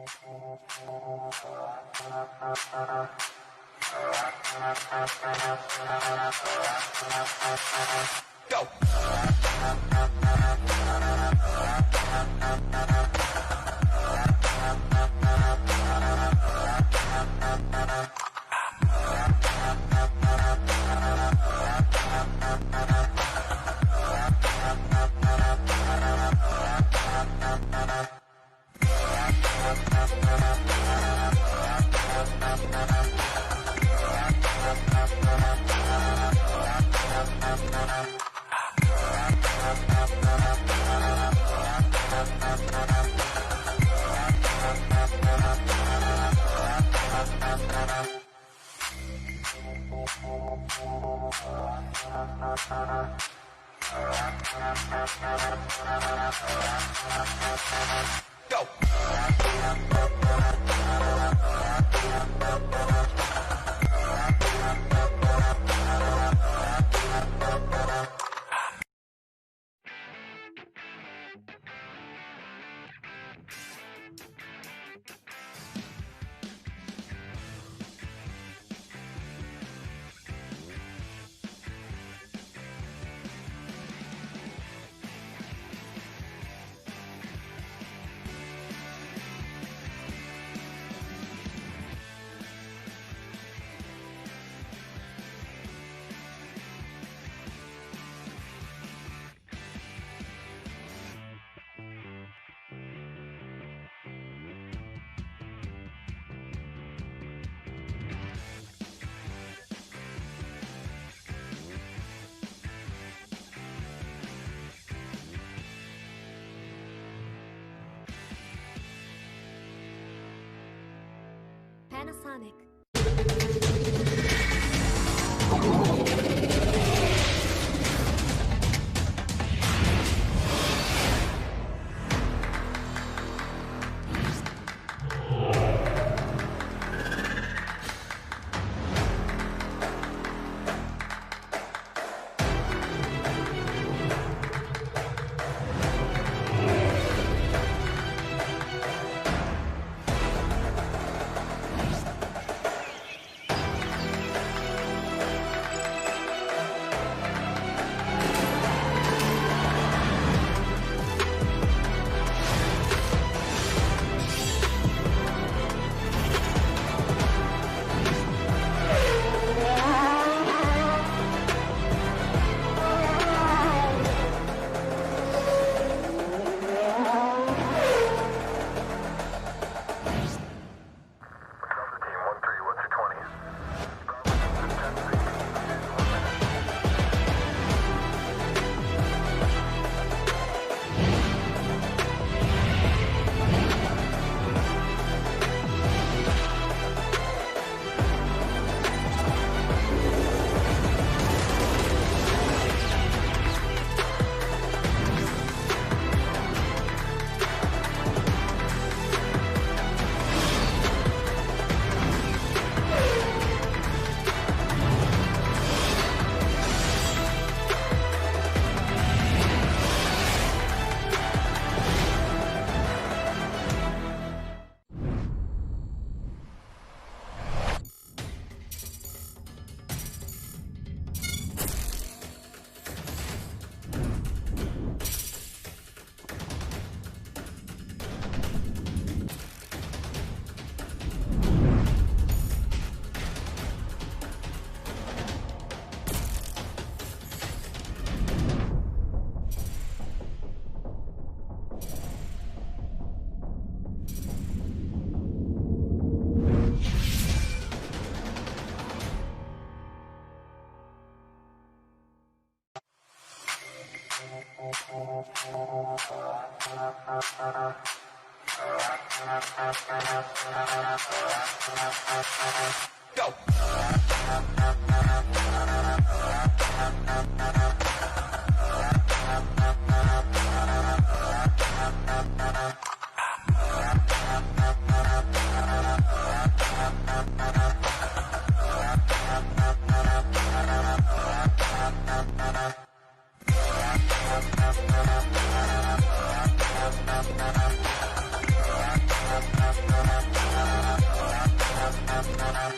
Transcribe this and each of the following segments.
Go! Go! Panasonic. Go! Go.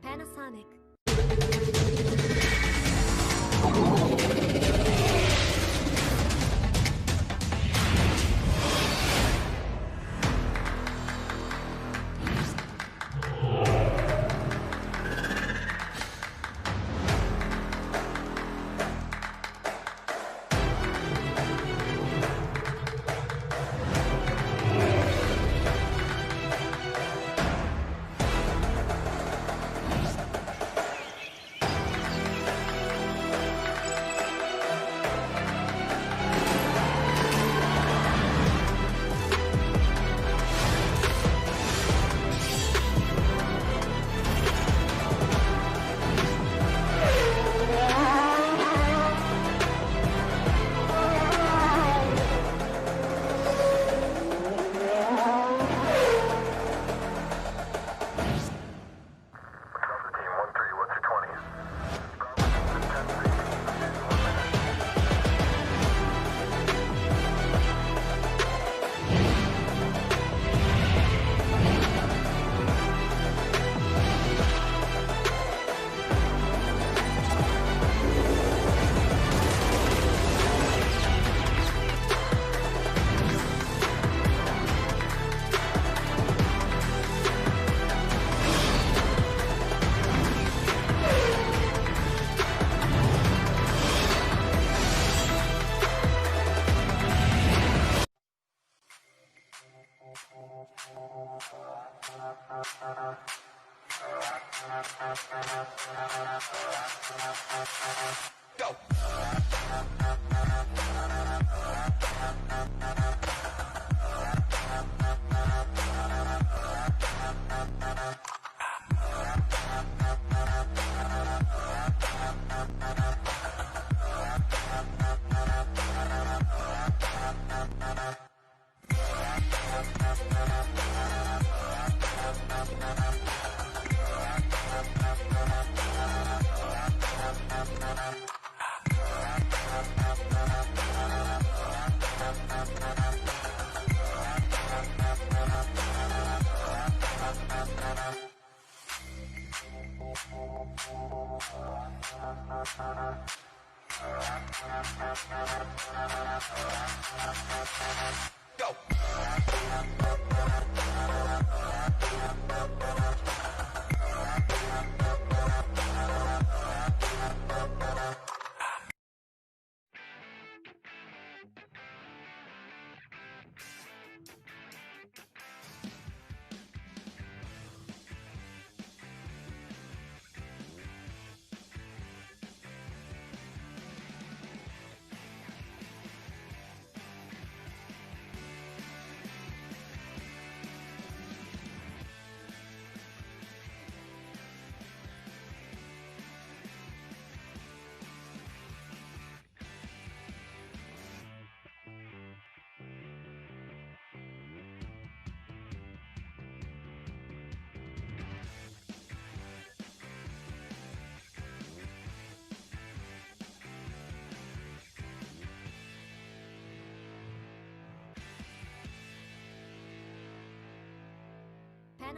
Panasonic. Go. Go.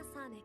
Panasonic.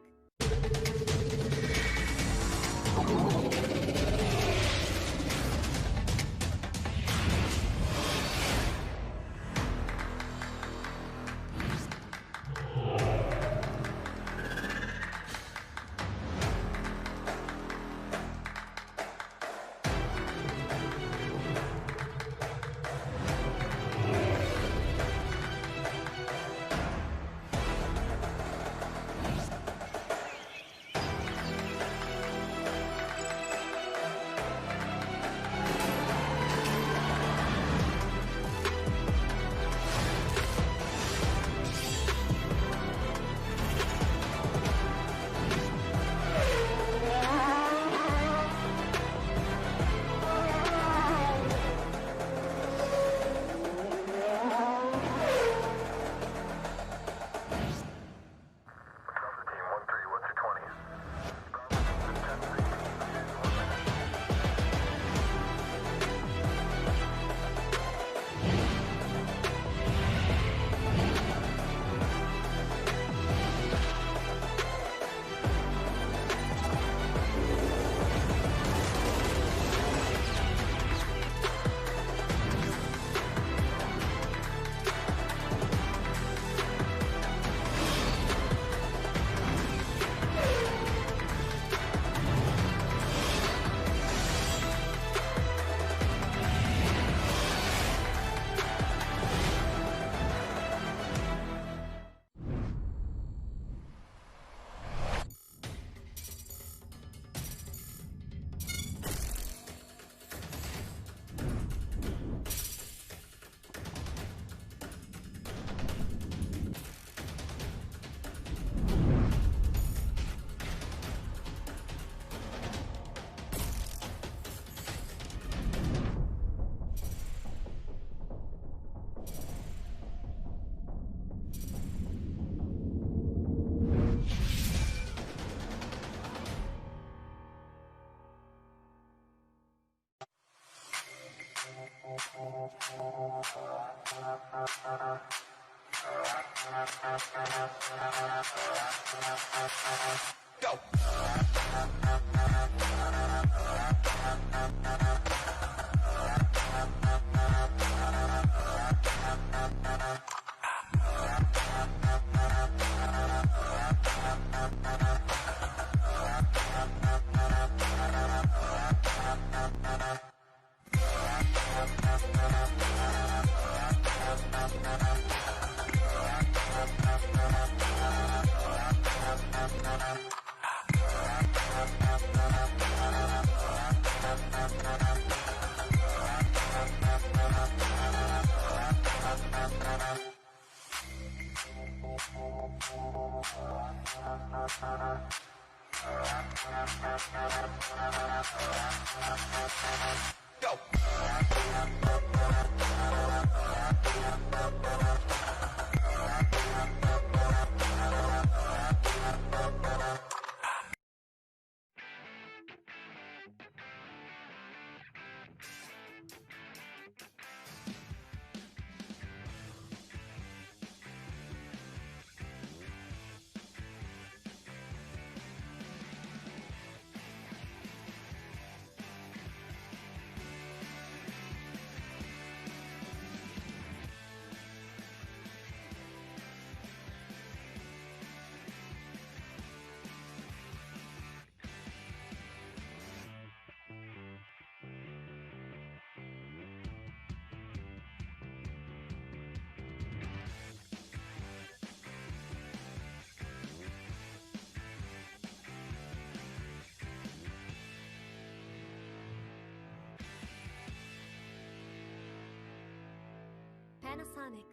Go. Go. Panasonic.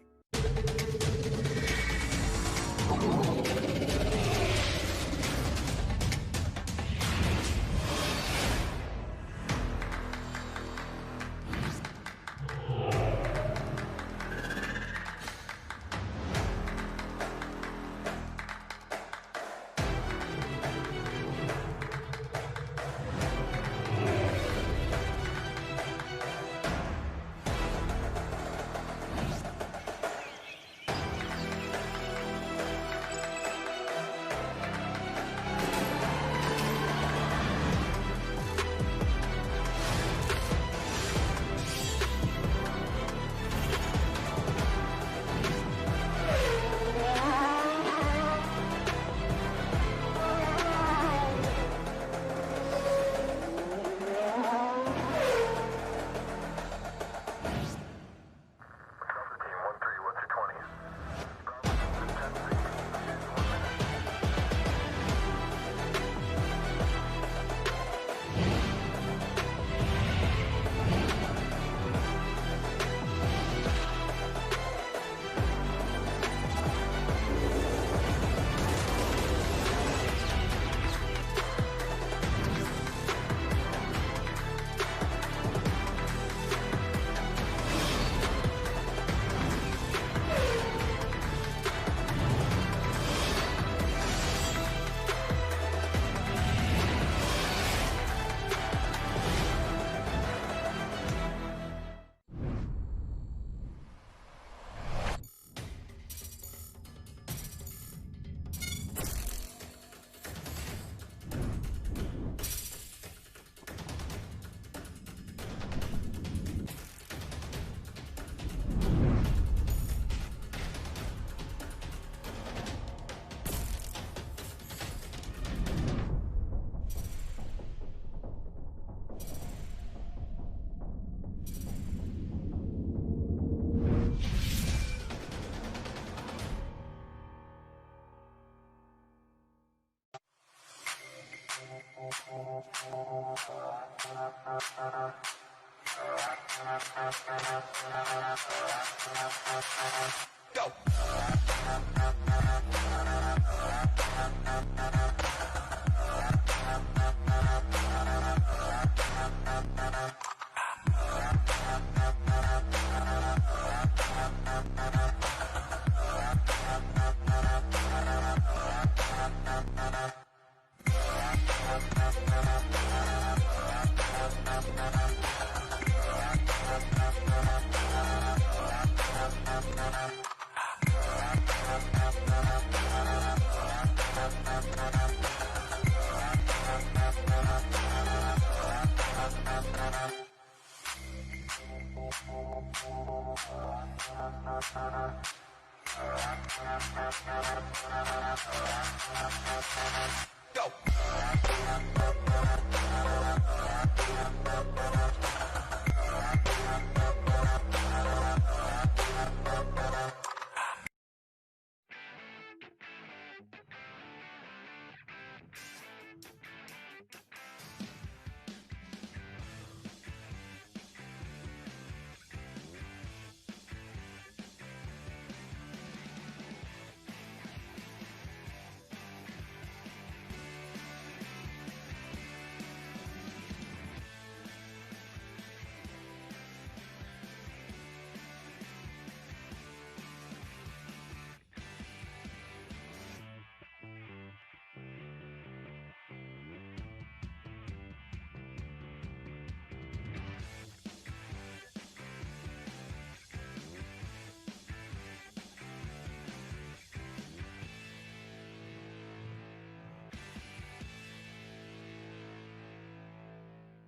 Go. Go.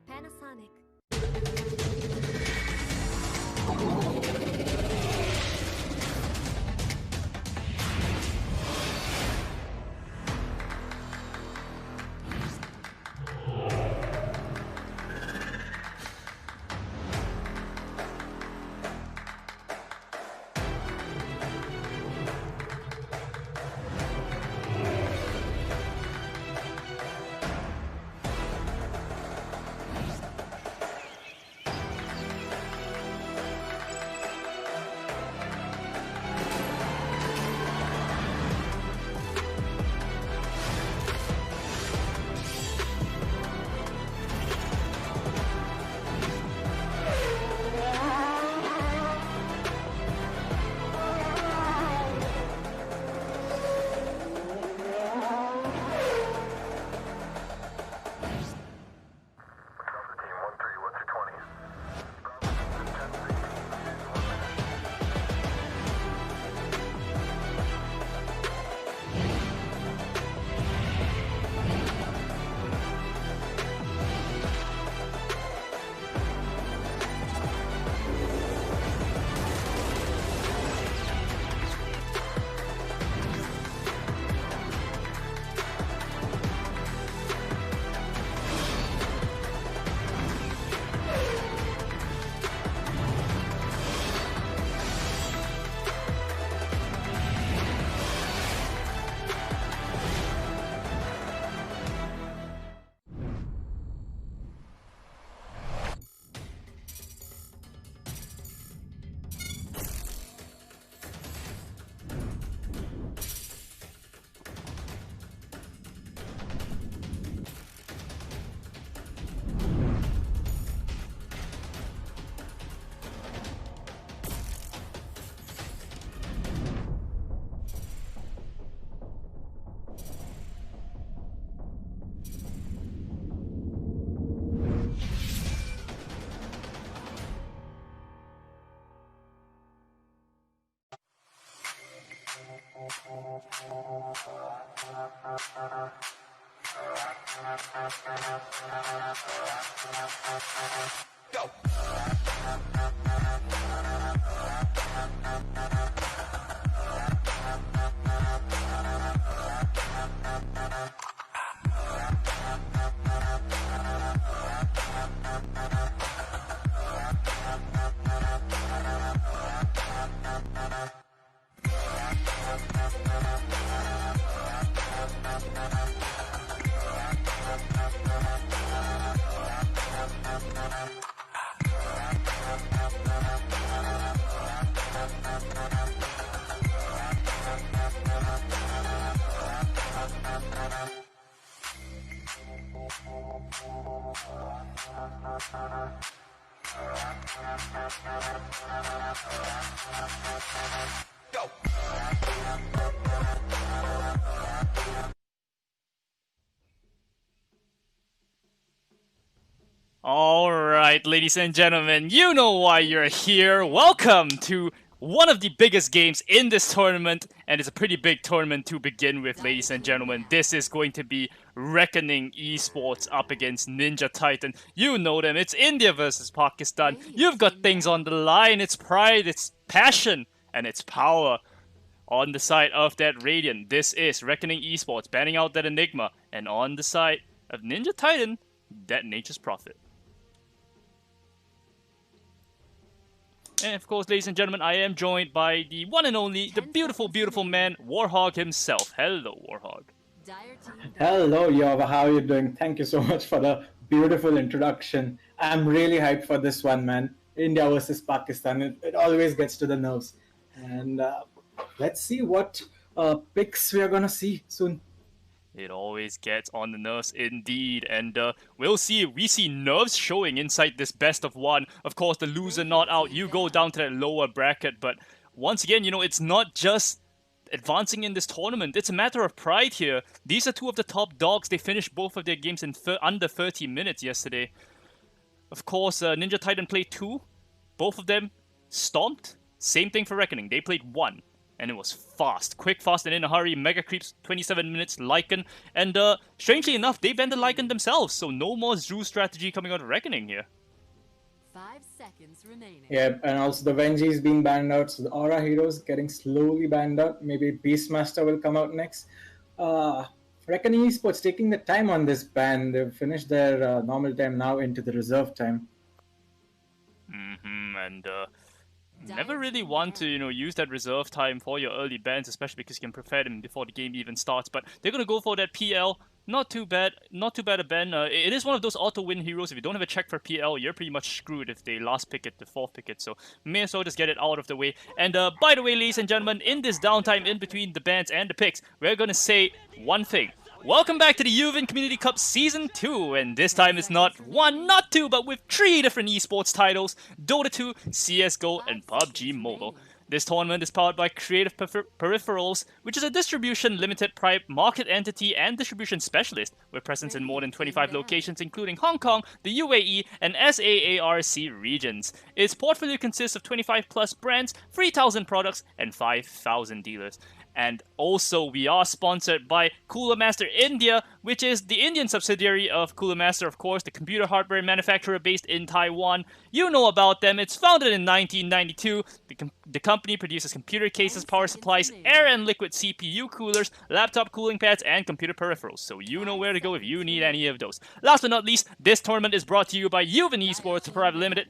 Panasonic. Go. Go. Alright, ladies and gentlemen, you know why you're here. Welcome to one of the biggest games in this tournament, and it's a pretty big tournament to begin with, ladies and gentlemen. This is going to be Reckoning Esports up against Ninja Titun. You know them, it's India versus Pakistan. You've got things on the line, it's pride, it's passion, and it's power. On the side of that Radiant, this is Reckoning Esports, banning out that Enigma. And on the side of Ninja Titun, that Nature's Prophet. And of course, ladies and gentlemen, I am joined by the one and only, the beautiful, beautiful man, Warhog himself. Hello, Warhog. Hello, Yova. How are you doing? Thank you so much for the beautiful introduction. I'm really hyped for this one, man. India versus Pakistan. It always gets to the nerves. And let's see what picks we are going to see soon. It always gets on the nerves indeed, and we'll see. We see nerves showing inside this best of one. Of course, the loser not out. You go down to that lower bracket, but once again, you know, it's not just advancing in this tournament. It's a matter of pride here. These are two of the top dogs. They finished both of their games in under 30 minutes yesterday. Of course, Ninja Titun played 2. Both of them stomped. Same thing for Reckoning. They played 1. And it was fast. Quick, fast, and in a hurry. Mega Creeps, 27 minutes, Lycan. And strangely enough, they banned the Lycan themselves. So no more Zoo strategy coming out of Reckoning here. 5 seconds remaining. Yeah, and also the Venji is being banned out. So the Aura Heroes getting slowly banned out. Maybe Beastmaster will come out next. Reckoning Esports taking the time on this ban. They've finished their normal time now into the reserve time. And never really want to, you know, use that reserve time for your early bans, especially because you can prepare them before the game even starts. But they're gonna go for that PL. Not too bad a ban. It is one of those auto-win heroes. If you don't have a check for PL, you're pretty much screwed if they last pick it, the 4th pick it. So may as well just get it out of the way. And by the way, ladies and gentlemen, in this downtime in between the bans and the picks, we're gonna say one thing. Welcome back to the Yuvin Community Cup Season 2, and this time it's not 1, not 2, but with 3 different esports titles, Dota 2, CSGO, and Pubg Mobile. This tournament is powered by Creative Peripherals, which is a distribution limited private market entity and distribution specialist with presence in more than 25 locations including Hong Kong, the UAE, and SAARC regions. Its portfolio consists of 25 plus brands, 3,000 products, and 5,000 dealers. And also, we are sponsored by Cooler Master India, which is the Indian subsidiary of Cooler Master, of course, the computer hardware manufacturer based in Taiwan. You know about them. It's founded in 1992. The company produces computer cases, power supplies, air and liquid CPU coolers, laptop cooling pads, and computer peripherals. So you know where to go if you need any of those. Last but not least, this tournament is brought to you by Yuvin Esports Private Limited,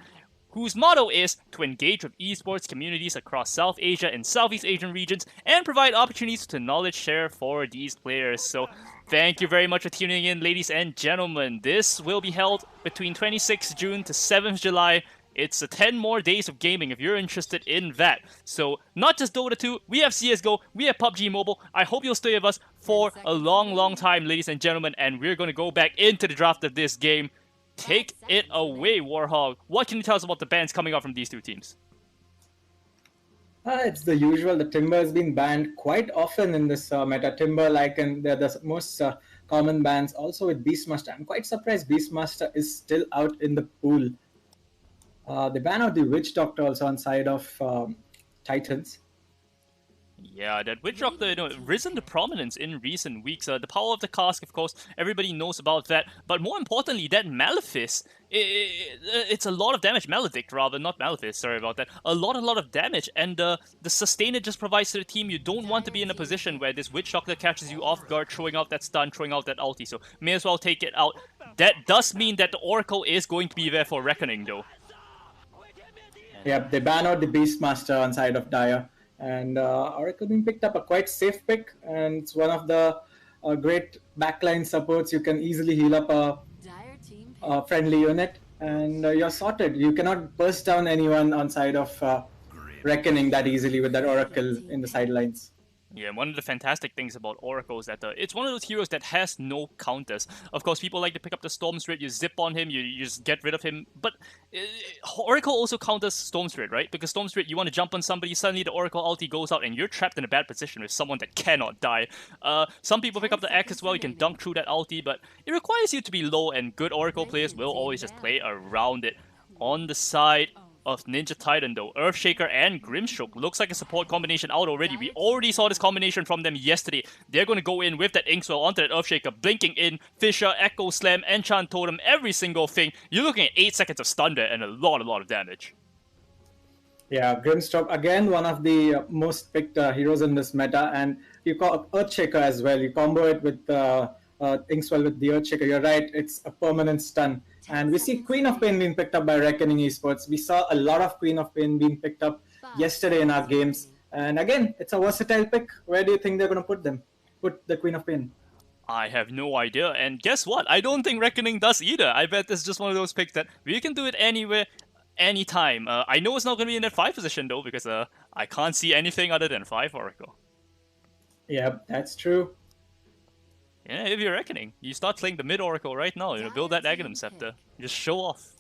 whose motto is to engage with esports communities across South Asia and Southeast Asian regions and provide opportunities to knowledge share for these players. So thank you very much for tuning in, ladies and gentlemen. This will be held between 26th June to 7th July. It's 10 more days of gaming if you're interested in that. So not just Dota 2, we have CSGO, we have Pubg Mobile. I hope you'll stay with us for a long, long time, ladies and gentlemen, and we're going to go back into the draft of this game. Take it away, Warhog. What can you tell us about the bans coming out from these two teams? It's the usual. The Timber has been banned quite often in this meta. Timber, and they're the most common bans. Also with Beastmaster. I'm quite surprised Beastmaster is still out in the pool. They ban out the Witch Doctor also on side of Titans. Yeah, that Witch Doctor, you know, risen to prominence in recent weeks. The power of the cask, of course, everybody knows about that. But more importantly, that Malefice, it's a lot of damage. Maledict, rather, not Malefice, sorry about that. A lot of damage. And the sustain it just provides to the team. You don't want to be in a position where this Witch Doctor catches you off guard, throwing out that stun, throwing out that ulti. So may as well take it out. That does mean that the Oracle is going to be there for Reckoning, though. Yep, they ban out the Beastmaster on side of Dire. And Oracle being picked up, a quite safe pick, and it's one of the great backline supports. You can easily heal up a friendly unit, and you're sorted. You cannot burst down anyone on side of Reckoning that easily with that Oracle in the sidelines. Yeah, one of the fantastic things about Oracle is that it's one of those heroes that has no counters. Of course, people like to pick up the Storm Spirit, you zip on him, you just get rid of him. But Oracle also counters Storm Spirit, right? Because Storm Spirit, you want to jump on somebody, suddenly the Oracle ulti goes out and you're trapped in a bad position with someone that cannot die. Some people pick up the Axe as well, you can dunk through that ulti, but it requires you to be low, and good Oracle players will always just play around it. On the side of Ninja Titan though, Earthshaker and Grimstroke looks like a support combination out already. We already saw this combination from them yesterday. They're going to go in with that Inkswell onto that Earthshaker, blinking in, Fisher, Echo Slam, Enchant Totem, every single thing. You're looking at 8 seconds of stun there and a lot of damage. Yeah, Grimstroke, again, one of the most picked heroes in this meta, and you call Earthshaker as well. You combo it with Inkswell with the Earthshaker. You're right, it's a permanent stun. And we see Queen of Pain being picked up by Reckoning Esports. We saw a lot of Queen of Pain being picked up yesterday in our games. And again, it's a versatile pick. Where do you think they're going to put them? Put the Queen of Pain? I have no idea. And guess what? I don't think Reckoning does either. I bet it's just one of those picks that we can do it anywhere, anytime. I know it's not going to be in that 5 position though, because I can't see anything other than 5 Oracle. Yeah, that's true. Yeah, if you're Reckoning, you start playing the mid Oracle right now. Build that Aghanim Scepter. Just show off.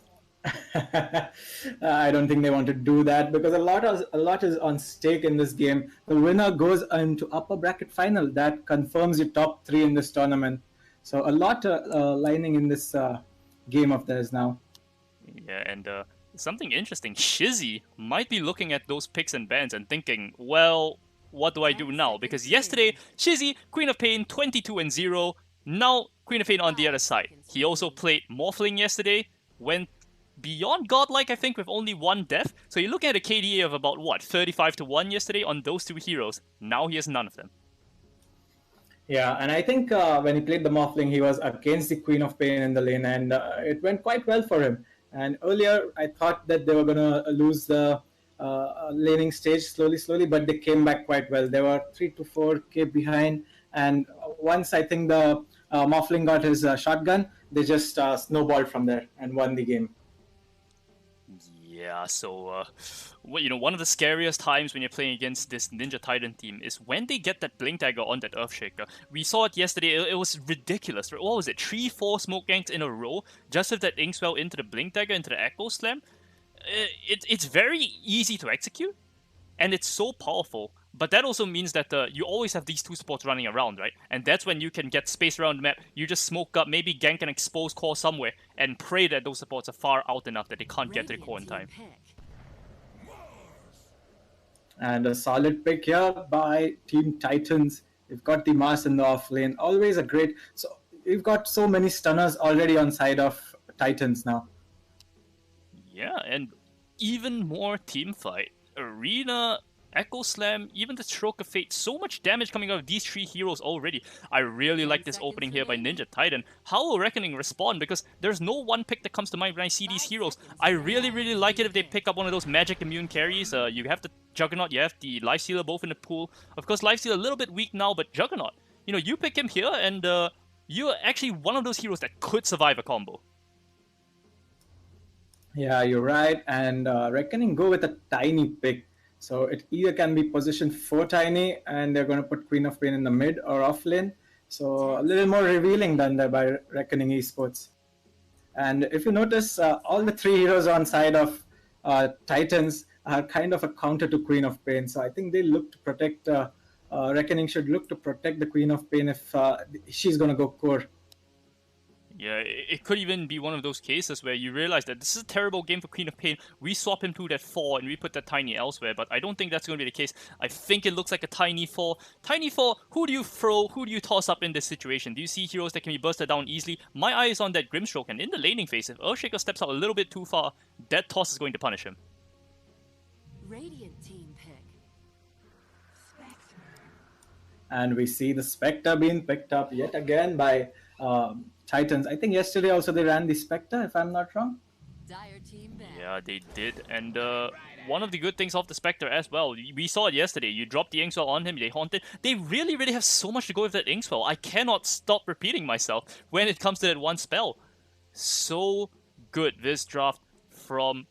I don't think they want to do that because a lot is on stake in this game. The winner goes into upper bracket final. That confirms your top 3 in this tournament. So a lot lining in this game of theirs now. Yeah, and something interesting. Shizzy might be looking at those picks and bans and thinking, well, what do I do now? Because yesterday, Shizzy, Queen of Pain, 22-0. Now, Queen of Pain on the other side. He also played Morphling yesterday, went beyond godlike, I think, with only 1 death. So you're looking at a KDA of about, what, 35-1 yesterday on those 2 heroes. Now he has none of them. Yeah, and I think when he played the Morphling, he was against the Queen of Pain in the lane, and it went quite well for him. And earlier, I thought that they were going to lose the laning stage slowly, but they came back quite well. They were 3 to 4k behind, and once I think the Morphling got his shotgun, they just snowballed from there and won the game. Yeah, so, one of the scariest times when you're playing against this Ninja Titan team is when they get that Blink Dagger on that Earthshaker. We saw it yesterday, it was ridiculous. What was it, 3-4 smoke ganks in a row, just with that Inkswell into the Blink Dagger, into the Echo Slam? It's very easy to execute, and it's so powerful. But that also means that you always have these 2 supports running around, right? And that's when you can get space around the map. You just smoke up, maybe gank an exposed core somewhere, and pray that those supports are far out enough that they can't get to the core in time. And a solid pick here by Team Titans. You've got the Mars in the off lane. Always a great... So you've got so many stunners already on side of Titans now. Yeah, and even more team fight. Arena, Echo Slam, even the Stroke of Fate. So much damage coming out of these 3 heroes already. I really like this opening here by Ninja Titan. How will Reckoning respond? Because there's no one pick that comes to mind when I see these heroes. I really like it if they pick up one of those magic immune carries. You have the Juggernaut, you have the Lifestealer both in the pool. Of course, Lifestealer a little bit weak now, but Juggernaut. You pick him here and you're actually one of those heroes that could survive a combo. Yeah, you're right. And Reckoning go with a tiny pick. So it either can be positioned for tiny, and they're going to put Queen of Pain in the mid or off lane. So a little more revealing than there by Reckoning Esports. And if you notice, all the 3 heroes on side of Titans are kind of a counter to Queen of Pain. So I think they look to protect, Reckoning should look to protect the Queen of Pain if she's going to go core. Yeah, it could even be one of those cases where you realize that this is a terrible game for Queen of Pain. We swap him to that 4 and we put that Tiny elsewhere, but I don't think that's going to be the case. I think it looks like a Tiny 4. Tiny 4, who do you throw? Who do you toss up in this situation? Do you see heroes that can be bursted down easily? My eye is on that Grimstroke, and in the laning phase, if Earthshaker steps out a little bit too far, that toss is going to punish him. Radiant team pick. And we see the Spectre being picked up yet again by Titans. I think yesterday also they ran the Spectre, if I'm not wrong. Dire team back. Yeah, they did. And one of the good things of the Spectre as well, we saw it yesterday. You drop the Inkswell on him, they haunt it. They really have so much to go with that Inkswell. I cannot stop repeating myself when it comes to that one spell. So good, this draft from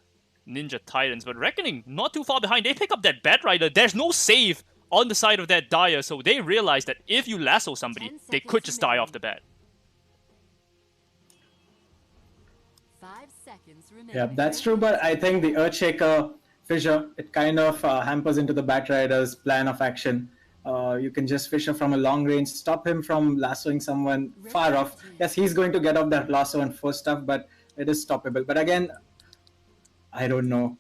Ninja Titans. But Reckoning, not too far behind. They pick up that Bat Rider. There's no save on the side of that Dire, so they realize that if you lasso somebody, 10 they could seconds just die remaining. off the bat. 5 seconds remaining. Yeah, that's true, but I think the Earthshaker fissure, it kind of hampers into the Bat Rider's plan of action. You can just fissure from a long range, stop him from lassoing someone far off. Yes, he's going to get off that lasso and force stuff, but it is stoppable. But again, I don't know.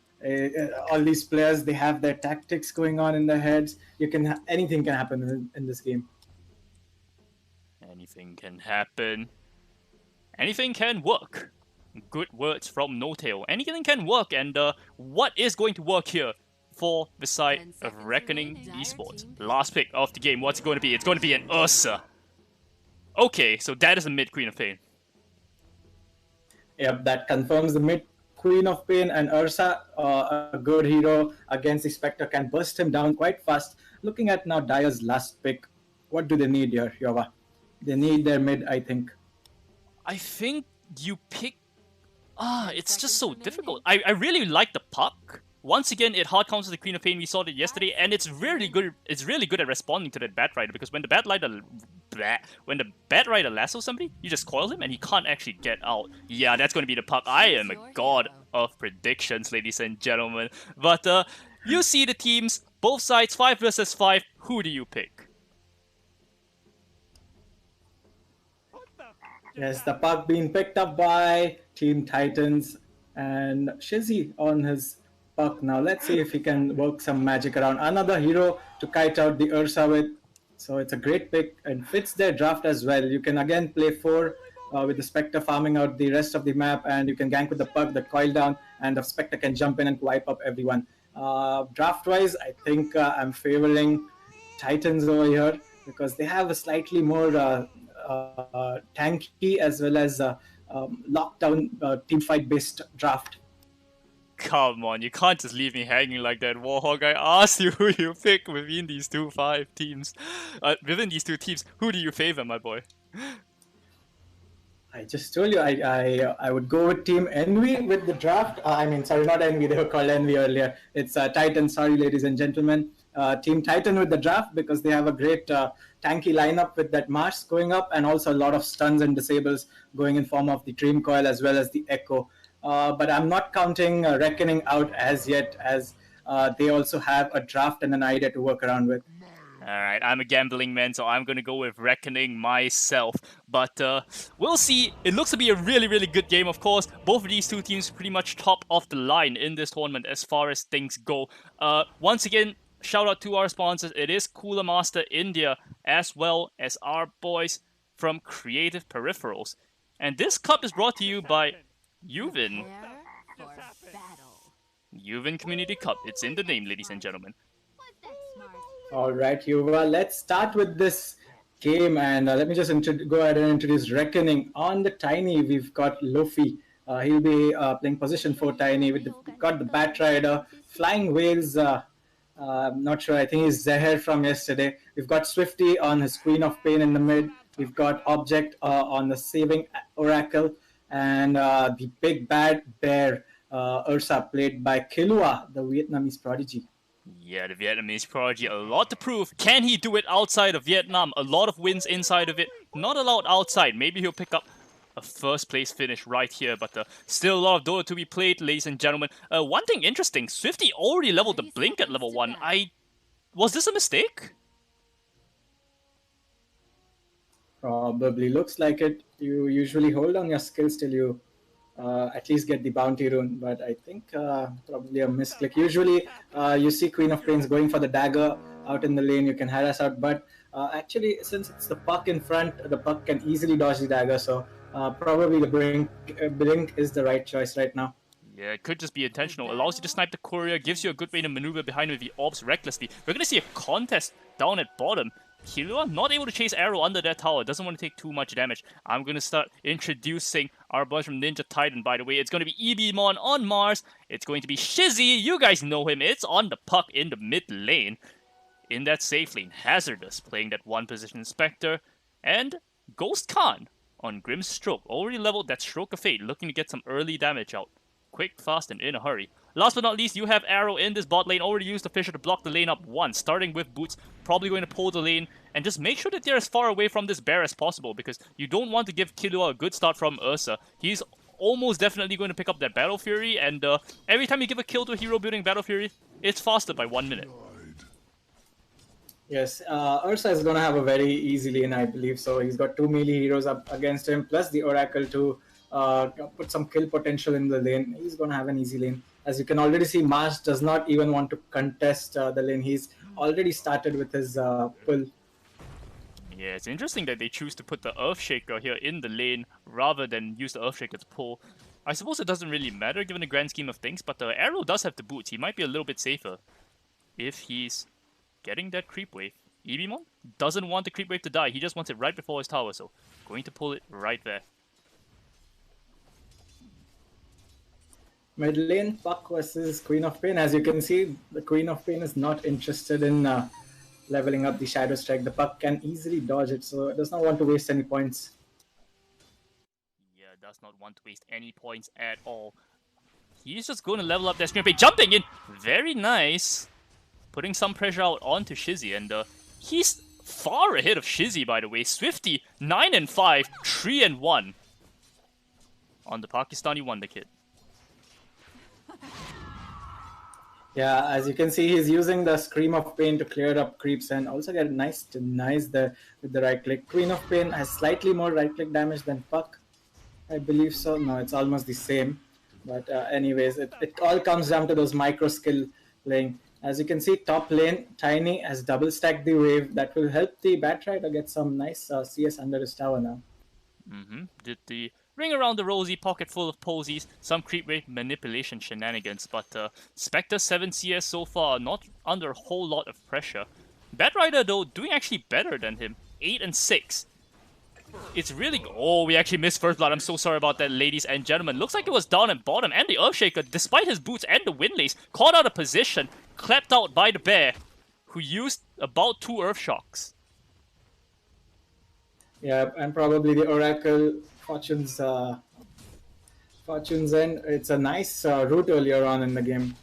All these players, they have their tactics going on in their heads. Anything can happen in this game. Anything can happen. Anything can work. Good words from No Tail. Anything can work, and what is going to work here for the side 10 of seconds Reckoning remaining. Esports? Dire team. Last pick of the game. What's it going to be? It's going to be an Ursa. Okay, so that is a mid Queen of Pain. Yep, that confirms the mid Queen of Pain, and Ursa, a good hero against the Spectre, can burst him down quite fast. Looking at now Dire's last pick, what do they need here, Yova? They need their mid, I think. I think you pick... it's just so difficult. I really like the puck. Once again, it hard counters the Queen of Pain. We saw that yesterday, and it's really good. It's really good at responding to that Bat Rider, because when the Bat Rider lassos somebody, you just coil him and he can't actually get out. Yeah, that's going to be the puck. I am a god of predictions, ladies and gentlemen. But you see the teams, both sides, 5 versus 5. Who do you pick? Yes, the puck being picked up by Team Titans, and Shizzy on his puck now. Let's see if he can work some magic around. Another hero to kite out the Ursa with. So it's a great pick and fits their draft as well. You can again play 4 with the Spectre farming out the rest of the map, and you can gank with the puck, the coil down, and the Spectre can jump in and wipe up everyone. Draft-wise, I think I'm favoring Titans over here, because they have a slightly more tanky as well as lockdown team fight based draft. Come on, you can't just leave me hanging like that, Warhawk. I asked you who you pick within these two teams. Within these two teams, who do you favor, my boy? I just told you I would go with Team Envy with the draft. Sorry, not Envy. They were called Envy earlier. It's Titan. Sorry, ladies and gentlemen. Team Titan with the draft, because they have a great tanky lineup with that Mars going up, and also a lot of stuns and disables going in form of the Dream Coil as well as the Echo. But I'm not counting Reckoning out as yet, as they also have a draft and an idea to work around with. Alright, I'm a gambling man, so I'm gonna go with Reckoning myself. But we'll see. It looks to be a really, really good game, of course. Both of these two teams pretty much top of the line in this tournament as far as things go. Once again, shout out to our sponsors. It is Cooler Master India, as well as our boys from Creative Peripherals. And this cup is brought to you by Yuvin. Prepare for battle. Yuvin Community Cup. It's in the name, ladies and gentlemen. All right, Yuva, let's start with this game, and let me just go ahead and introduce Reckoning. On the Tiny, we've got Luffy. He'll be playing position 4 Tiny. We've got the Bat Rider, Flying Whales. I'm not sure. I think he's Zahir from yesterday. We've got Swifty on his Queen of Pain in the mid. We've got Object on the Saving Oracle, and the Big Bad Bear Ursa, played by Killua, the Vietnamese prodigy. Yeah, the Vietnamese prodigy, a lot to prove. Can he do it outside of Vietnam? A lot of wins inside of it. Not allowed outside. Maybe he'll pick up a first place finish right here, but still a lot of Dota to be played, ladies and gentlemen. One thing interesting, Swifty already leveled the Blink at level 1. Was this a mistake? Probably looks like it. You usually hold on your skills till you at least get the bounty rune, but I think probably a misclick. Usually you see Queen of Pains going for the dagger out in the lane. You can harass out, but actually, since it's the puck in front, the puck can easily dodge the dagger, so probably the blink is the right choice right now. Yeah, it could just be intentional. Allows you to snipe the courier, gives you a good way to maneuver behind with the orbs recklessly. We're going to see a contest down at bottom. Killua not able to chase arrow under that tower. Doesn't want to take too much damage. I'm going to start introducing our boys from Ninja Titan, by the way. It's going to be Ebimon on Mars. It's going to be Shizzy. You guys know him. It's on the puck in the mid lane. In that safe lane, Hazardous playing that 1 position Spectre. And Ghost Khan on Grim's Stroke. Already leveled that Stroke of Fate, looking to get some early damage out. Quick, fast, and in a hurry. Last but not least, you have Arrow in this bot lane, already used the Fisher to block the lane up once, starting with Boots, probably going to pull the lane, and just make sure that they're as far away from this bear as possible, because you don't want to give Killua a good start from Ursa. He's almost definitely going to pick up that Battle Fury, and every time you give a kill to a hero building Battle Fury, it's faster by 1 minute. Yes, Ursa is going to have a very easy lane, I believe. So he's got 2 melee heroes up against him, plus the Oracle to put some kill potential in the lane. He's going to have an easy lane. As you can already see, Marsh does not even want to contest the lane. He's already started with his pull. Yeah, it's interesting that they choose to put the Earthshaker here in the lane rather than use the Earthshaker to pull. I suppose it doesn't really matter given the grand scheme of things, but the Arrow does have the boots. He might be a little bit safer if he's getting that creep wave. Ibimon doesn't want the creep wave to die. He just wants it right before his tower, so going to pull it right there. Mid lane, Puck versus Queen of Pain. As you can see, the Queen of Pain is not interested in leveling up the Shadow Strike. The Puck can easily dodge it, so it does not want to waste any points. Yeah, does not want to waste any points at all. He's just going to level up that Scream Blade. Jumping in! Very nice. Putting some pressure out onto Shizzy, and he's far ahead of Shizzy, by the way. Swifty, 9 and 5, 3 and 1 on the Pakistani Wonder Kid. Yeah, as you can see, he's using the Scream of Pain to clear up creeps and also get nice denies with the right click. Queen of Pain has slightly more right click damage than Puck. I believe so. No, it's almost the same. But anyways, it all comes down to those micro skill playing. As you can see, top lane, Tiny has double stacked the wave. That will help the Batrider get some nice CS under his tower now. Did the ring around the rosy, pocket full of posies, some creep wave manipulation shenanigans, but Spectre 7 CS so far, not under a whole lot of pressure. Batrider though, doing actually better than him, 8 and 6. It's really... Oh, we actually missed first blood. I'm so sorry about that, ladies and gentlemen. Looks like it was down at bottom, and the Earthshaker, despite his boots and the Windlace, caught out of position, clapped out by the bear, who used about 2 Earth Shocks. Yeah, and probably the Oracle Fortune's End. It's a nice route earlier on in the game.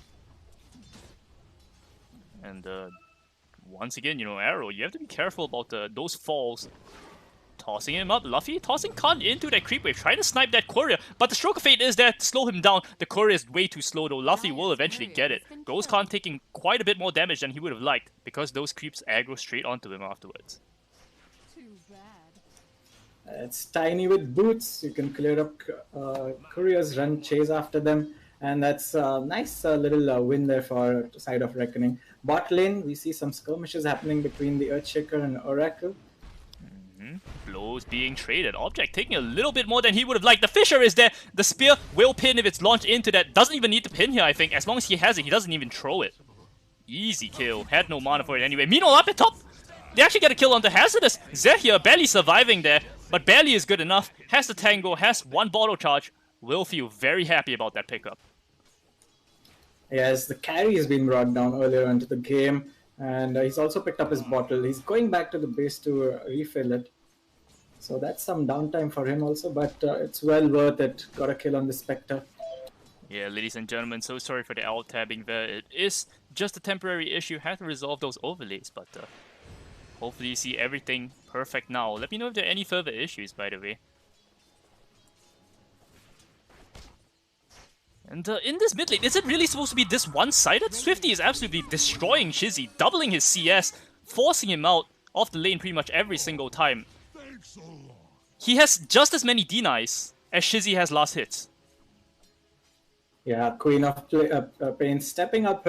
And once again, you know, Arrow, you have to be careful about those falls. Tossing him up, Luffy tossing Khan into that creep wave, trying to snipe that courier, but the stroke of fate is there to slow him down. The courier is way too slow though. Luffy will eventually get it. Ghost Khan taking quite a bit more damage than he would have liked, because those creeps aggro straight onto him afterwards. Too bad. It's Tiny with boots. You can clear up couriers, run chase after them, and that's a nice little win there for Side of Reckoning. Bot lane, we see some skirmishes happening between the Earthshaker and Oracle. Blows being traded. Object taking a little bit more than he would have liked. The Fisher is there. The spear will pin if it's launched into that. Doesn't even need to pin here, I think. As long as he has it, he doesn't even throw it. Easy kill. Had no mana for it anyway. Meanwhile, up at top, they actually get a kill on the Hazardous. Zehir barely surviving there, but barely is good enough. Has the Tango, has 1 bottle charge. Will feel very happy about that pickup. Yes, the carry has been brought down earlier into the game, and he's also picked up his bottle. He's going back to the base to refill it. So that's some downtime for him also, but it's well worth it. Got a kill on the Spectre. Yeah, ladies and gentlemen, so sorry for the alt-tabbing there. It is just a temporary issue. Have to resolve those overlays, but hopefully you see everything perfect now. Let me know if there are any further issues, by the way. And in this mid lane, is it really supposed to be this one-sided? Swifty is absolutely destroying Shizzy, doubling his CS, forcing him out of the lane pretty much every single time. He has just as many denies as Shizzy has last hits. Yeah, Queen of Pain stepping up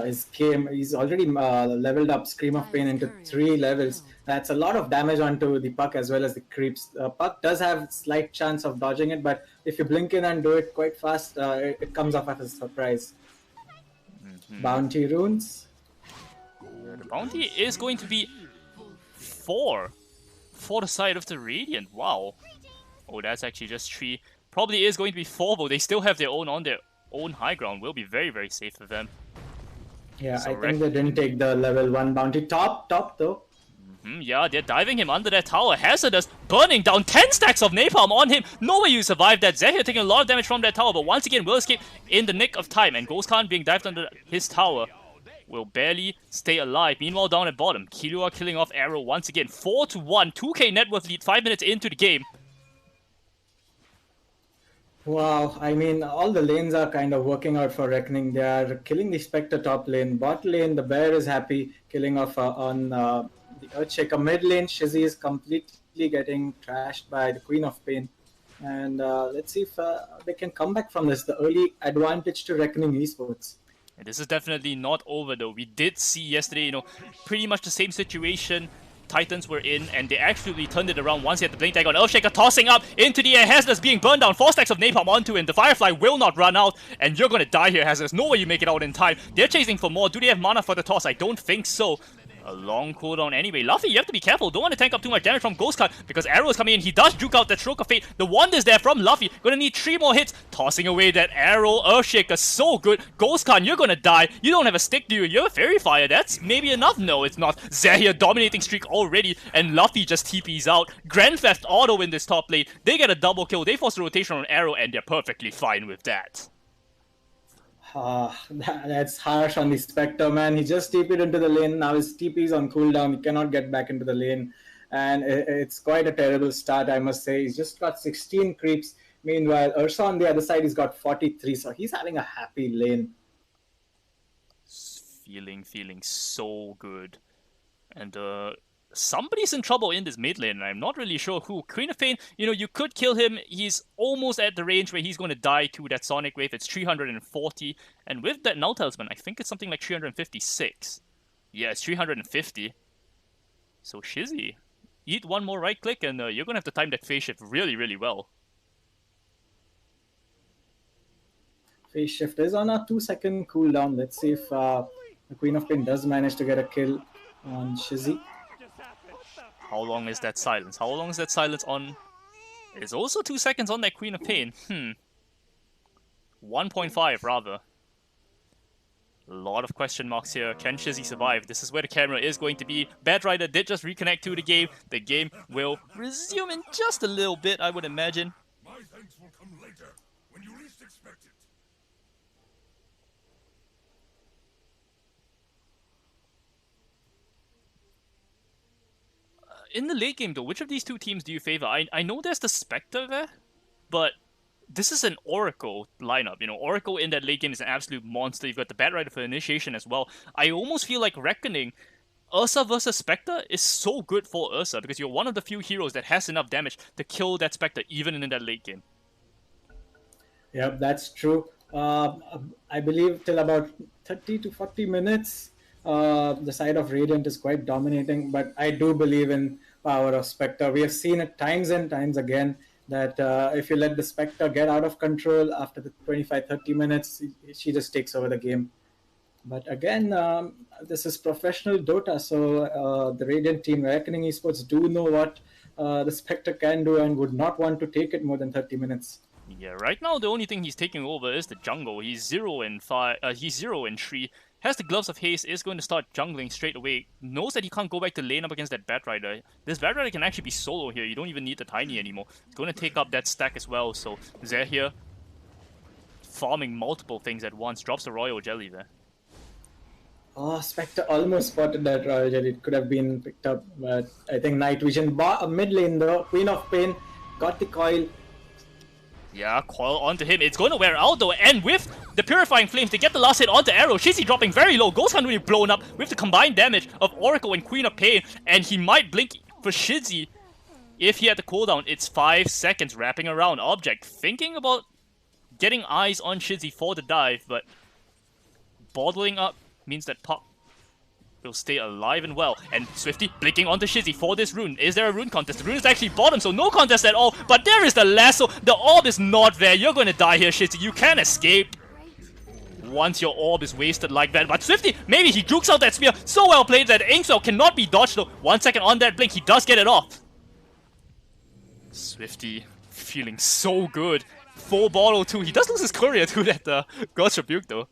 his game. He's already leveled up Scream of Pain into 3 levels. That's a lot of damage onto the Puck as well as the creeps. Puck does have slight chance of dodging it, but if you blink in and do it quite fast, it comes off as a surprise. Bounty runes. The bounty is going to be 4 for the side of the Radiant. Wow. Oh, that's actually just 3. Probably is going to be 4 though. They still have their own on their own high ground. Will be very, very safe for them. Yeah, So I think they didn't take the level 1 bounty. Top though. Yeah, they're diving him under that tower. Hazardous burning down 10 stacks of napalm on him. No way you survive that. Zehir taking a lot of damage from that tower, but once again will escape in the nick of time. And Ghost Khan being dived under his tower will barely stay alive. Meanwhile, down at bottom, Killua killing off Arrow once again. 4-1, 2k net worth lead 5 minutes into the game. Wow, I mean, all the lanes are kind of working out for Reckoning. They are killing the Spectre top lane. Bot lane, the Bear is happy, killing off on the Earthshaker. Mid lane, Shizzy is completely getting trashed by the Queen of Pain. And let's see if they can come back from this. The early advantage to Reckoning Esports. This is definitely not over though. We did see yesterday, pretty much the same situation Titans were in, and they actually turned it around once he had the blink tag on. Earthshaker tossing up into the air. Hazardous being burned down. 4 stacks of napalm onto him. The Firefly will not run out, and you're gonna die here, Hazardous. No way you make it out in time. They're chasing for more. Do they have mana for the toss? I don't think so. A long cooldown anyway. Luffy, you have to be careful. Don't want to tank up too much damage from Ghost Khan because Arrow is coming in. He does juke out that Stroke of Fate. The Wonder is there from Luffy. Gonna need 3 more hits. Tossing away that Arrow. Earthshaker, so good. Ghost Khan, you're gonna die. You don't have a stick, do you? You're a Fairy Fire. That's maybe enough. No, it's not. Zehir dominating streak already, and Luffy just TPs out. Grand Theft Auto in this top lane. They get a double kill. They force a rotation on Arrow, and they're perfectly fine with that. That's harsh on the Spectre, man. He just TP'd into the lane. Now his TP is on cooldown. He cannot get back into the lane. And it's quite a terrible start, I must say. He's just got 16 creeps. Meanwhile, Ursa on the other side, he's got 43. So he's having a happy lane. Feeling so good. And somebody's in trouble in this mid lane, and I'm not really sure who. Queen of Pain, you could kill him. He's almost at the range where he's going to die to that Sonic Wave. It's 340. And with that Null Talisman, I think it's something like 356. Yeah, it's 350. So Shizzy, eat one more right click, and you're going to have to time that phase shift really, really well. Phase shift is on a 2-second cooldown. Let's see if the Queen of Pain does manage to get a kill on Shizzy. How long is that silence? How long is that silence on? It's also 2 seconds on that Queen of Pain. 1.5 rather. A lot of question marks here. Can Shizzy survive? This is where the camera is going to be. Bad Rider did just reconnect to the game. The game will resume in just a little bit, I would imagine. My thanks will come later, when you least expect it. In the late game though, which of these two teams do you favor? I know there's the Spectre there, but this is an Oracle lineup. Oracle in that late game is an absolute monster. You've got the Bad Rider for initiation as well. I almost feel like Reckoning, Ursa versus Spectre is so good for Ursa because you're one of the few heroes that has enough damage to kill that Spectre even in that late game. Yep, that's true. I believe till about 30 to 40 minutes, the side of Radiant is quite dominating, but I do believe in power of Spectre. We have seen it times and times again that if you let the Spectre get out of control after the 25-30 minutes, she just takes over the game. But again, this is professional Dota, so the Radiant team, Reckoning Esports, do know what the Spectre can do and would not want to take it more than 30 minutes. Yeah, right now the only thing he's taking over is the jungle. He's 0-5. He's 0-3. Has the Gloves of Haste, is going to start jungling straight away. Knows that he can't go back to lane up against that Bat Rider. This Bat Rider can actually be solo here. You don't even need the Tiny anymore. He's going to take up that stack as well. So Zehir farming multiple things at once. Drops the Royal Jelly there. Oh, Spectre almost spotted that Royal Jelly. It could have been picked up, but I think Night Vision. Mid lane though, Queen of Pain got the coil. Yeah, coil onto him. It's going to wear out though, and with the Purifying Flames, they get the last hit onto Arrow. Shizzy dropping very low. Ghost Khan really blown up with the combined damage of Oracle and Queen of Pain, and he might blink for Shizzy if he had the cooldown. It's 5 seconds wrapping around Object. Thinking about getting eyes on Shizzy for the dive, but bottling up means that Pop will stay alive and well. And Swifty blinking onto Shizzy for this rune. Is there a rune contest? The rune is actually bottom, so no contest at all. But there is the lasso. The orb is not there. You're going to die here, Shizzy. You can't escape once your orb is wasted like that. But Swifty, maybe he jukes out that spear. So well played that Inkswell cannot be dodged though. 1 second on that blink. He does get it off. Swifty feeling so good. Full bottle too. He does lose his courier to that God's Rebuke though.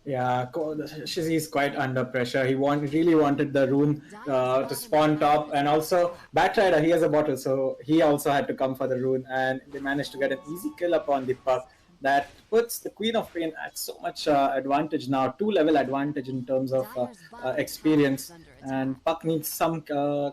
Yeah, Shizzy is quite under pressure. He really wanted the rune to spawn top, and also Batrider, he has a bottle, so he also had to come for the rune, and they managed to get an easy kill upon the puck. That puts the Queen of Pain at so much advantage now, 2-level advantage in terms of experience, and Puck needs some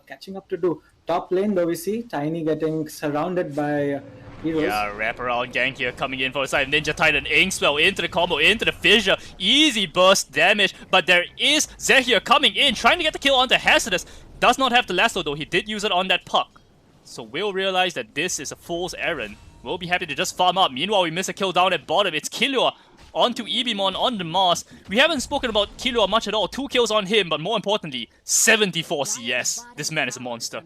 catching up to do. Top lane, though, we see Tiny getting surrounded by heroes. Yeah, wraparound gank here coming in for a side. Ninja Titan Inkspell into the combo, into the fissure. Easy burst damage, but there is Zehir coming in, trying to get the kill onto Hazardous. Does not have the lasso though, he did use it on that puck. So we'll realize that this is a fool's errand. We'll be happy to just farm up. Meanwhile, we miss a kill down at bottom. It's Killua onto Ibimon on the Mars. We haven't spoken about Killua much at all. 2 kills on him, but more importantly, 74 CS. This man is a monster.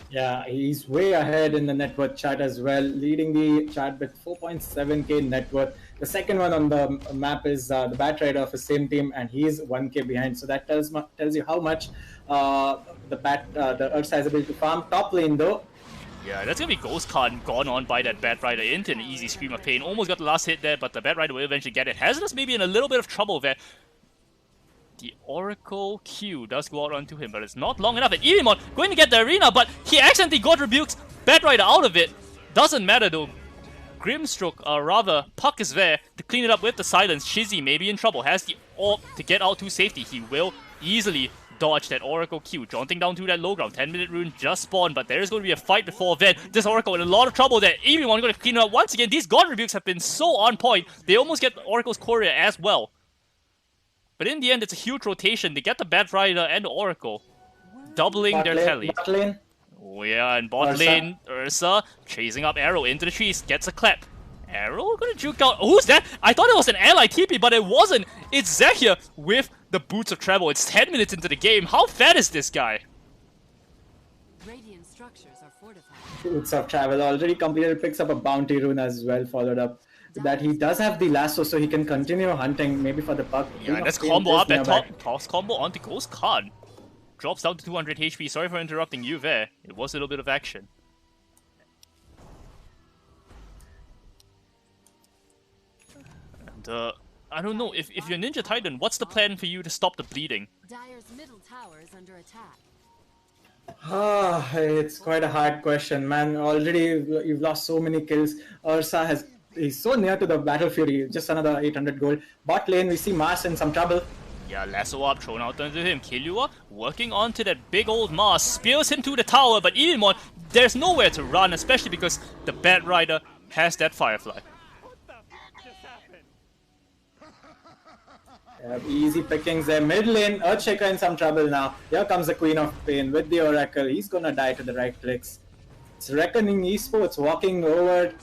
Yeah, he's way ahead in the net worth chart as well, leading the chart with 4.7k net worth. The second one on the map is the Batrider of the same team, and he's 1k behind. So that tells you how much the Ursa is able to farm. Top lane though. Yeah, that's gonna be Ghost Card gone on by that Batrider into an easy Scream of Pain. Almost got the last hit there, but the Batrider will eventually get it. Hazardous maybe in a little bit of trouble there. The Oracle Q does go out onto him, but it's not long enough. And Ibimon going to get the arena, but he accidentally God Rebukes Batrider out of it. Doesn't matter though. Grimstroke, rather, Puck is there to clean it up with the silence. Shizzy may be in trouble. Has the AWP to get out to safety. He will easily dodge that Oracle Q. Jaunting down to that low ground. 10-minute rune just spawned, but there is going to be a fight before then. This Oracle in a lot of trouble there. Ibimon going to clean it up once again. These God Rebukes have been so on point. They almost get Oracle's Courier as well. But in the end, it's a huge rotation. They get the Batrider and the Oracle, doubling their tally. Bot lane. Oh yeah, and bot lane, Ursa chasing up Arrow into the trees, gets a clap. Arrow gonna juke out. Who's that? I thought it was an ally TP, but it wasn't. It's Zehir with the Boots of Travel. It's 10 minutes into the game. How fat is this guy? Radiant structures are fortified. Boots of Travel already completed, picks up a bounty rune as well, followed up. That he does have the lasso, so he can continue hunting, maybe for the puck. Yeah, let's combo up at top. Toss combo onto Ghost Khan. Drops down to 200 HP. Sorry for interrupting you there. It was a little bit of action. And, I don't know, if you're Ninja Titan, what's the plan for you to stop the bleeding? Dire's middle tower is under attack. It's quite a hard question, man. Already, you've lost so many kills. Ursa he's so near to the Battle Fury. Just another 800 gold. Bot lane, we see Mars in some trouble. Yeah, lasso up, thrown out onto him. Killua working onto that big old Mars, spears him to the tower, but Ibimon, there's nowhere to run, especially because the Batrider has that Firefly. Easy pickings there. Mid lane, Earthshaker in some trouble now. Here comes the Queen of Pain with the Oracle. He's gonna die to the right clicks. It's Reckoning Esports walking over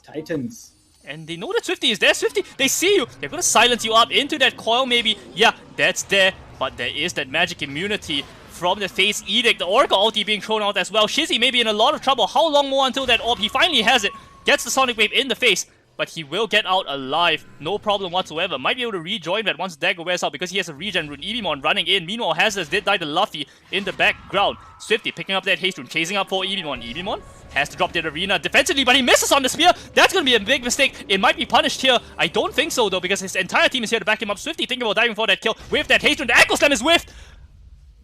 Titans. And they know that Swifty is there. Swifty, they see you. They're gonna silence you up into that coil maybe. Yeah, that's there. But there is that magic immunity from the Face Edict. The Oracle ulti being thrown out as well. Shizzy may be in a lot of trouble. How long more until that orb? He finally has it. Gets the Sonic Wave in the face. But he will get out alive. No problem whatsoever. Might be able to rejoin that once Dagger wears out because he has a regen rune. Ibimon running in. Meanwhile, Hazardous did die to Luffy in the background. Swifty picking up that haste rune. Chasing up for Ibimon. Ibimon has to drop that arena defensively, but he misses on the spear. That's going to be a big mistake. It might be punished here. I don't think so, though, because his entire team is here to back him up. Swifty thinking about diving for that kill with that haste rune. The Echo Slam is whiffed.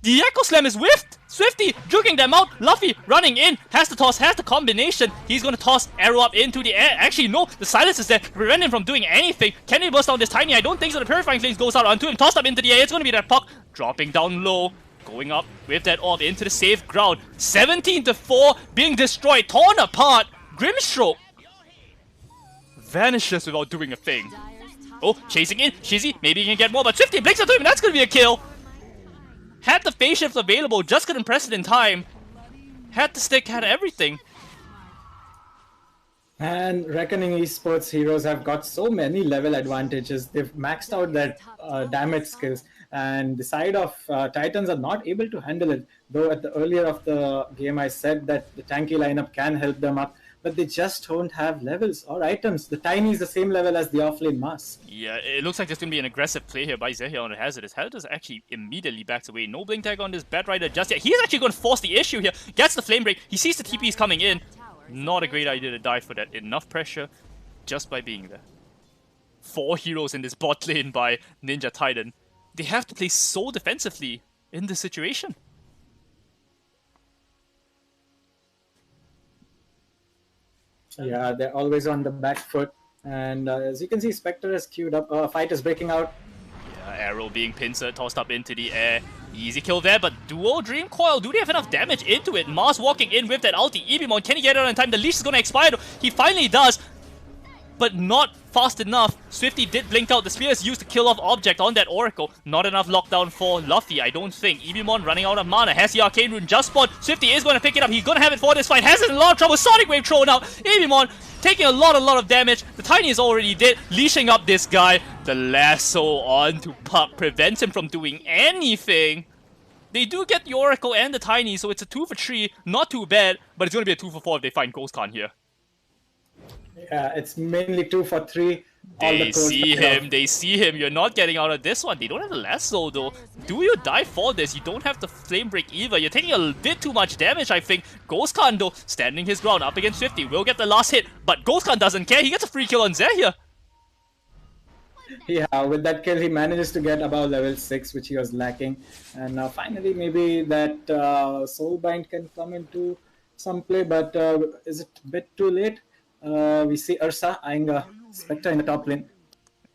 The Echo Slam is whiffed! Swifty juking them out. Luffy running in. Has the toss, has the combination. He's going to toss Arrow up into the air. Actually, no. The silence is there to prevent him from doing anything. Can he burst down this Tiny? I don't think so. The Purifying Flames goes out onto him. Tossed up into the air. It's going to be that Puck dropping down low. Going up with that orb into the safe ground. 17-4 being destroyed. Torn apart. Grimstroke vanishes without doing a thing. Oh, chasing in. Shizzy. Maybe he can get more. But Swifty blinks onto him. That's going to be a kill. Had the phase shifts available, just couldn't press it in time. Had the stick, had everything. And Reckoning Esports heroes have got so many level advantages. They've maxed out their damage skills. And the side of Titans are not able to handle it. Though at the earlier of the game I said that the tanky lineup can help them up. But they just don't have levels or items. The Tiny is the same level as the offlane Mass. Yeah, it looks like there's going to be an aggressive play here by Zehir on the Hazardous. Hazardous actually immediately backs away. No blink tag on this Batrider just yet. He's actually going to force the issue here. Gets the flame break. He sees the TPs coming in. Not a great idea to dive for that. Enough pressure just by being there. 4 heroes in this bot lane by Ninja Titun. They have to play so defensively in this situation. Yeah, they're always on the back foot. And as you can see, Spectre is queued up. Fight is breaking out. Yeah, arrow being pincered, tossed up into the air. Easy kill there, but Duo Dream Coil, do they have enough damage into it? Mars walking in with that ulti. Ibimon, can he get it on time? The leash is going to expire. He finally does, but not fast enough. Swifty did blink out. The spear is used to kill off object on that Oracle. Not enough lockdown for Luffy, I don't think. Ibimon running out of mana. Has the Arcane Rune just spawned. Swifty is going to pick it up. He's going to have it for this fight. Has it in a lot of trouble. Sonic Wave thrown out. Ibimon taking a lot of damage. The Tiny is already dead. Leashing up this guy. The lasso onto Puck prevents him from doing anything. They do get the Oracle and the Tiny, so it's a 2 for 3. Not too bad, but it's going to be a 2 for 4 if they find Ghost Khan here. Yeah, it's mainly 2 for 3. They see him. You're not getting out of this one. They don't have the lasso though. Do you die for this? You don't have the flame break either. You're taking a bit too much damage, I think. Ghost Khan though, standing his ground up against 50. Will get the last hit, but Ghost Khan doesn't care. He gets a free kill on Zeh here. Yeah, with that kill, he manages to get above level 6, which he was lacking. And finally, maybe that Soulbind can come into some play, but is it a bit too late? We see Ursa eyeing Spectre in the top lane.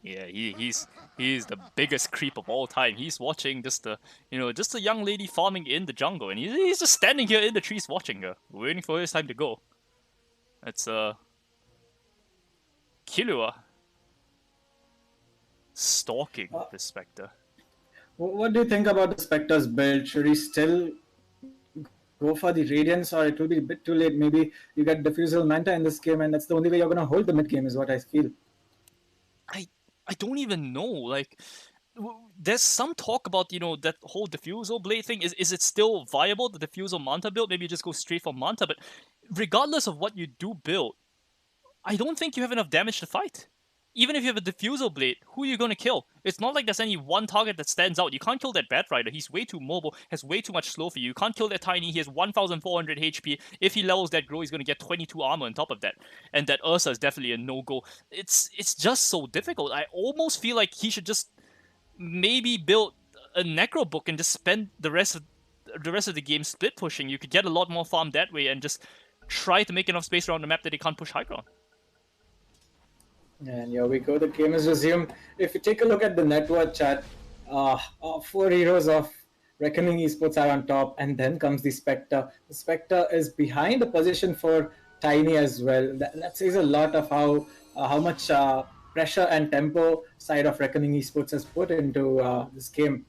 Yeah, he's the biggest creep of all time. He's watching just a young lady farming in the jungle, and he's just standing here in the trees watching her, waiting for his time to go. It's Killua stalking the Spectre. What do you think about the Spectre's build? Should he still go for the Radiance, or it will be a bit too late? Maybe you get Diffusal Manta in this game, and that's the only way you're going to hold the mid game, is what I feel. I don't even know. Like, there's some talk about, that whole Diffusal Blade thing. Is it still viable, the Diffusal Manta build? Maybe you just go straight for Manta, but regardless of what you do build, I don't think you have enough damage to fight. Even if you have a Diffusal Blade, who are you going to kill? It's not like there's any one target that stands out. You can't kill that Bat Rider. He's way too mobile, has way too much slow for you. You can't kill that Tiny. He has 1,400 HP. If he levels that Grow, he's going to get 22 armor on top of that. And that Ursa is definitely a no-go. It's just so difficult. I almost feel like he should just maybe build a Necro Book and just spend the rest of the game split pushing. You could get a lot more farm that way and just try to make enough space around the map that they can't push high ground. And here we go, the game is resumed. If you take a look at the net worth chat, 4 heroes of Reckoning Esports are on top, and then comes the Spectre. The Spectre is behind the position for Tiny as well. That says a lot of how much pressure and tempo side of Reckoning Esports has put into this game.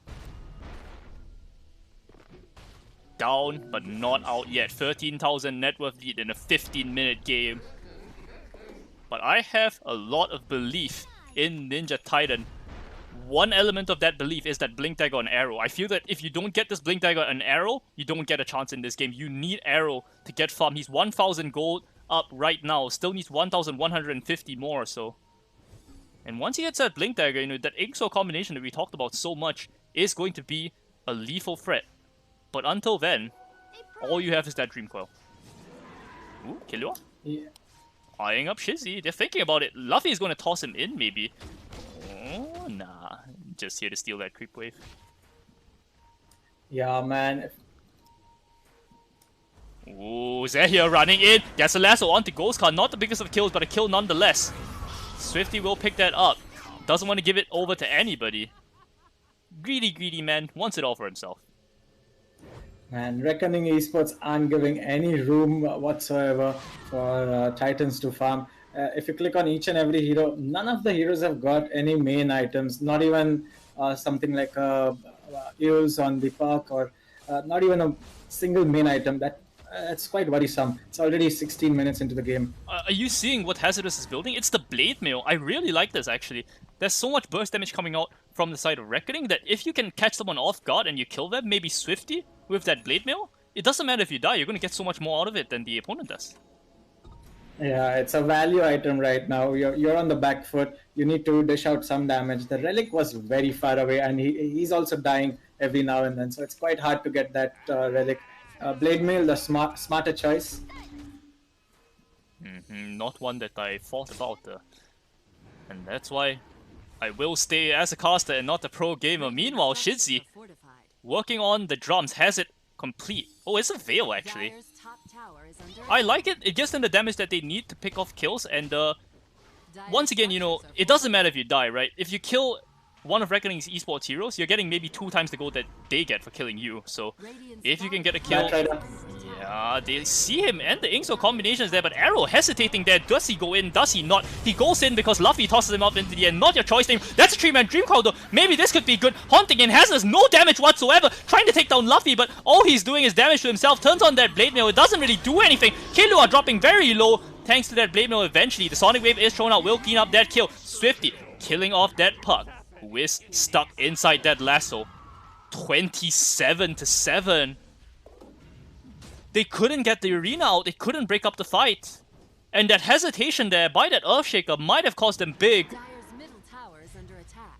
Down, but not out yet. 13,000 net worth lead in a 15-minute game. But I have a lot of belief in Ninja Titun. One element of that belief is that Blink Dagger and Arrow. I feel that if you don't get this Blink Dagger and Arrow, you don't get a chance in this game. You need Arrow to get farm. He's 1,000 gold up right now. Still needs 1,150 more or so. And once he gets that Blink Dagger, that Inksaw combination that we talked about so much is going to be a lethal threat. But until then, all you have is that Dream Coil. Ooh, Killua? Yeah. Eyeing up Shizzy. They're thinking about it. Luffy is going to toss him in, maybe. Oh, nah. Just here to steal that creep wave. Yeah, man. Ooh, Zahir running in. Gets a lasso onto Ghost Khan. Not the biggest of kills, but a kill nonetheless. Swifty will pick that up. Doesn't want to give it over to anybody. Greedy man. Wants it all for himself. And Reckoning Esports aren't giving any room whatsoever for Titans to farm. If you click on each and every hero, none of the heroes have got any main items. Not even something like Eels on the park, or not even a single main item. That's quite worrisome. It's already 16 minutes into the game. Are you seeing what Hazardous is building? It's the Blade Mail. I really like this, actually. There's so much burst damage coming out from the side of Reckoning that if you can catch someone off guard and you kill them, maybe Swifty with that Blade Mail, it doesn't matter if you die. You're going to get so much more out of it than the opponent does. Yeah, it's a value item right now. You're on the back foot. You need to dish out some damage. The Relic was very far away, and he's also dying every now and then. So it's quite hard to get that Relic. Blade Mail, the smarter choice. Not one that I thought about. And that's why I will stay as a caster and not a pro gamer. Meanwhile, Shizzy, working on the drums, has it complete. Oh, it's a Veil, actually. I like it. It gives them the damage that they need to pick off kills, and once again, you know, it doesn't matter if you die, right? If you kill one of Reckoning's esports heroes, you're getting maybe 2 times the gold that they get for killing you. So if you can get a kill, yeah, they see him and the Inkso combinations there, but Arrow hesitating there. Does he go in? Does he not? He goes in because Luffy tosses him up into the end. Not your choice name. That's a 3-man Dream Crowd though. Maybe this could be good. Haunting in Hazardous, no damage whatsoever. Trying to take down Luffy, but all he's doing is damage to himself. Turns on that Blade Mail. It doesn't really do anything. Killua dropping very low thanks to that Blade Mail eventually. The Sonic Wave is thrown out. Will clean up that kill. Swifty killing off that Pug, who is stuck inside that lasso. 27-7. They couldn't get the arena out. They couldn't break up the fight. And that hesitation there by that Earthshaker might have cost them big. Dire's middle tower is under attack.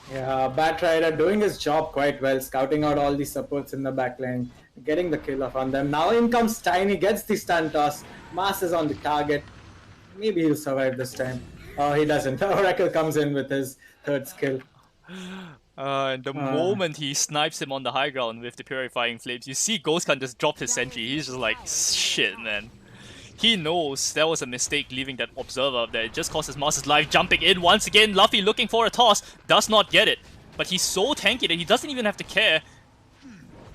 Yeah, Batrider doing his job quite well, scouting out all the supports in the backline, getting the kill off on them. Now in comes Tiny, gets the stun toss. Mass is on the target. Maybe he'll survive this time. Oh, he doesn't. Oracle comes in with his 3rd skill. And the moment he snipes him on the high ground with the Purifying Flames, you see Ghostkan just drop his sentry. He's just like, shit, man. He knows that was a mistake leaving that Observer up there. It just cost his master's life. Jumping in once again. Luffy looking for a toss. Does not get it. But he's so tanky that he doesn't even have to care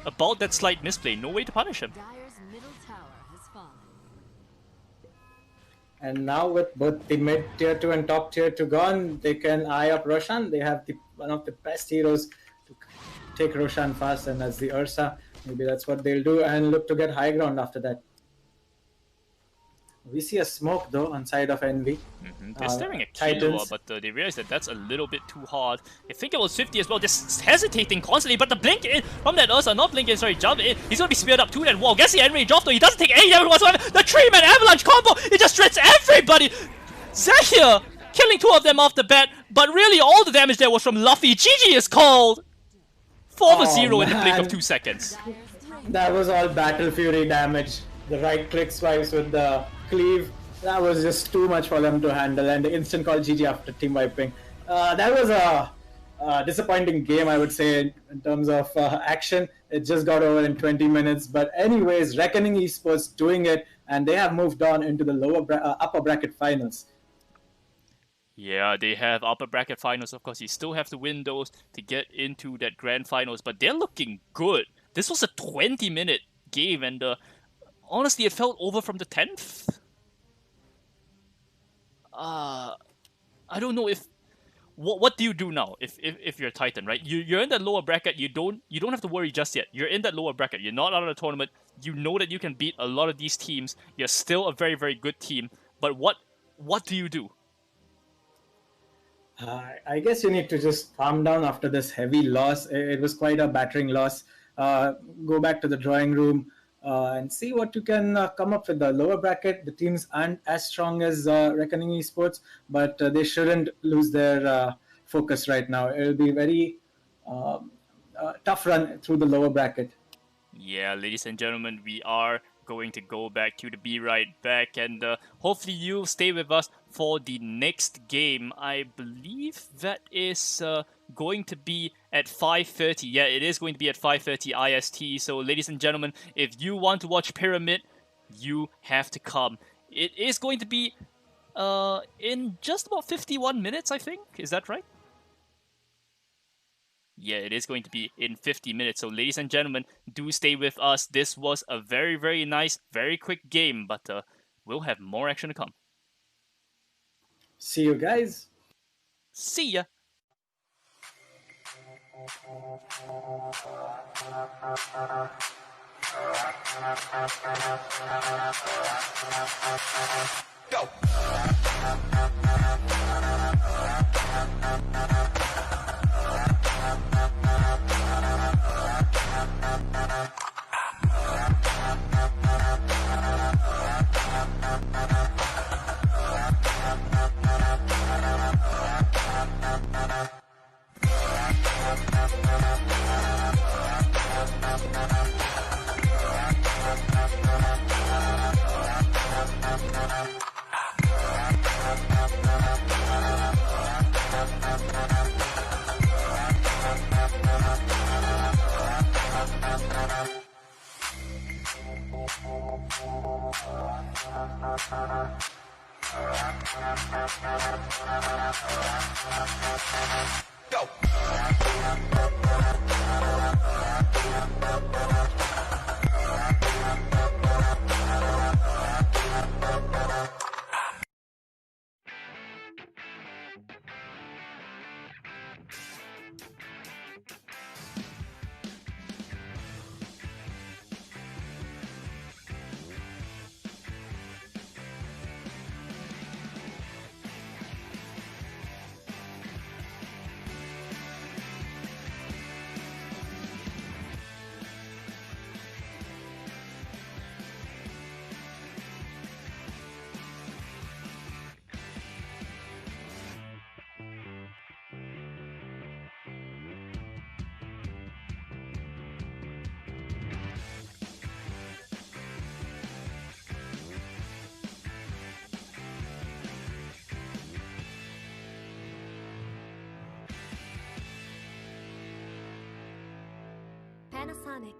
about that slight misplay. No way to punish him. Dire's middle tower has fallen. And now with both the mid tier 2 and top tier 2 gone, they can eye up Roshan. They have one of the best heroes to take Roshan fast, and as the Ursa, maybe that's what they'll do and look to get high ground after that. We see a smoke though on side of Envy. They're staring at Killua, but they realize that that's a little bit too hard. I think it was 50 as well, just hesitating constantly, but the blink in from that Ursa, not blink in, sorry, jump in. He's gonna be speared up to that wall. Gets the enrage off though, he doesn't take any damage whatsoever. The 3-man avalanche combo, it just shreds everybody! Zahir killing 2 of them off the bat, but really all the damage there was from Luffy. GG is called! 4-0 in the blink of 2 seconds. That was all Battle Fury damage. The right click swipes with the cleave, that was just too much for them to handle, and the instant call GG after team wiping. That was a disappointing game, I would say, in terms of action. It just got over in 20 minutes, but anyways, Reckoning Esports doing it, and they have moved on into the upper bracket finals. Yeah, they have upper bracket finals, of course. You still have to win those to get into that grand finals, but they're looking good. This was a 20-minute game, and honestly, it felt over from the 10th. I don't know if... What do you do now if you're a Titan, right? You're in that lower bracket, you don't have to worry just yet. You're in that lower bracket, you're not out of the tournament, you know that you can beat a lot of these teams, you're still a very, very good team, but what do you do? I guess you need to just calm down after this heavy loss. It was quite a battering loss. Go back to the drawing room and see what you can come up with. The lower bracket, the teams aren't as strong as Reckoning Esports, but they shouldn't lose their focus right now. It will be very tough run through the lower bracket. Yeah, ladies and gentlemen, we are going to go back to the Be Right Back, and hopefully you'll stay with us for the next game. I believe that is going to be at 5:30. Yeah, it is going to be at 5:30 IST. So, ladies and gentlemen, if you want to watch Pyramid, you have to come. It is going to be in just about 51 minutes, I think. Is that right? Yeah, it is going to be in 50 minutes. So, ladies and gentlemen, do stay with us. This was a very, very nice, very quick game, but we'll have more action to come. See you guys. See ya. Go! Panasonic.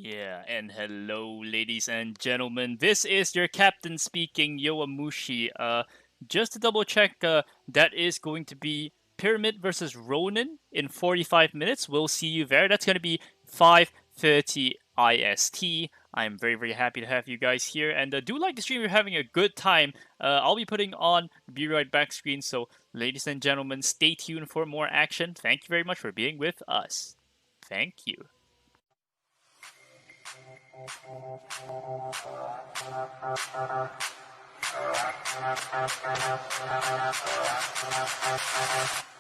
Yeah, and hello, ladies and gentlemen. This is your captain speaking, Yoamushi. Just to double check, that is going to be Pyramid versus Ronin in 45 minutes. We'll see you there. That's going to be 5:30 IST. I'm very, very happy to have you guys here. And do like the stream. You're having a good time. I'll be putting on Be Right Back screen. So, ladies and gentlemen, stay tuned for more action. Thank you very much for being with us. Thank you.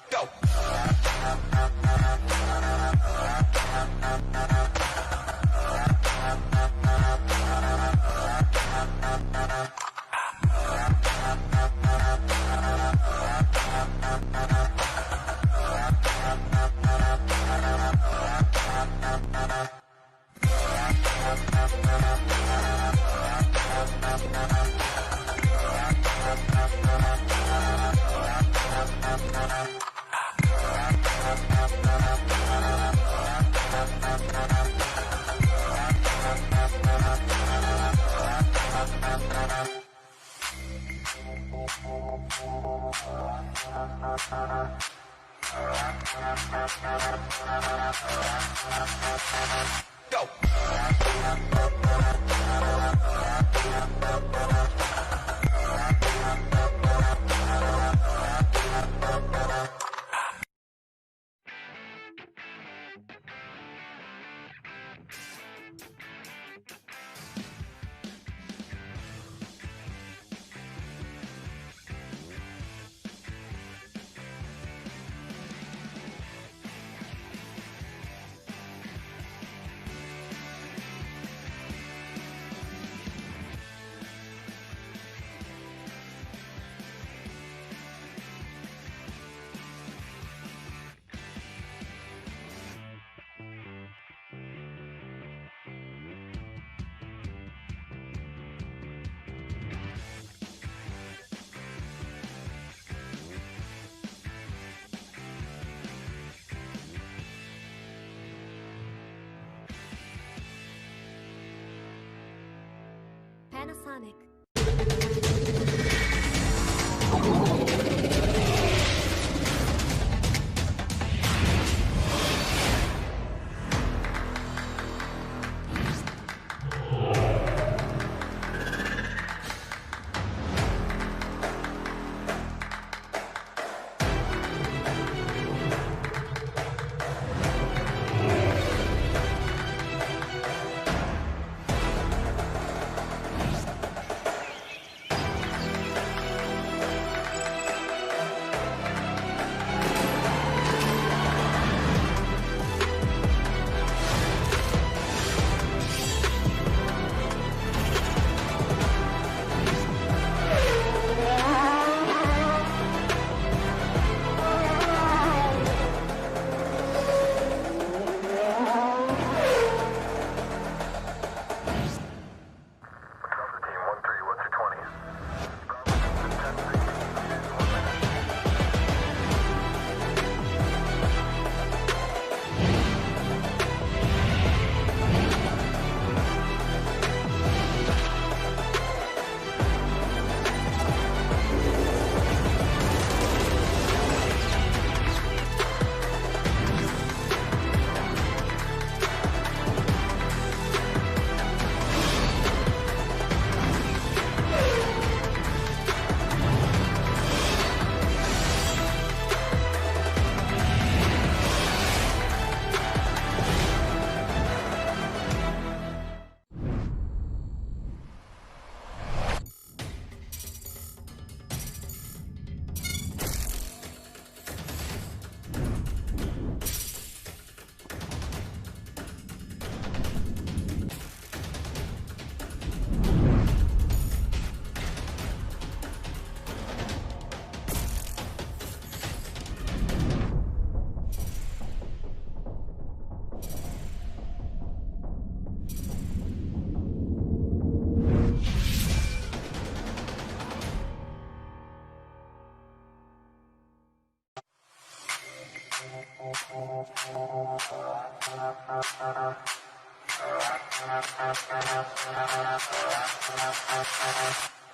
Go! Go! Panasonic.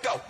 Go!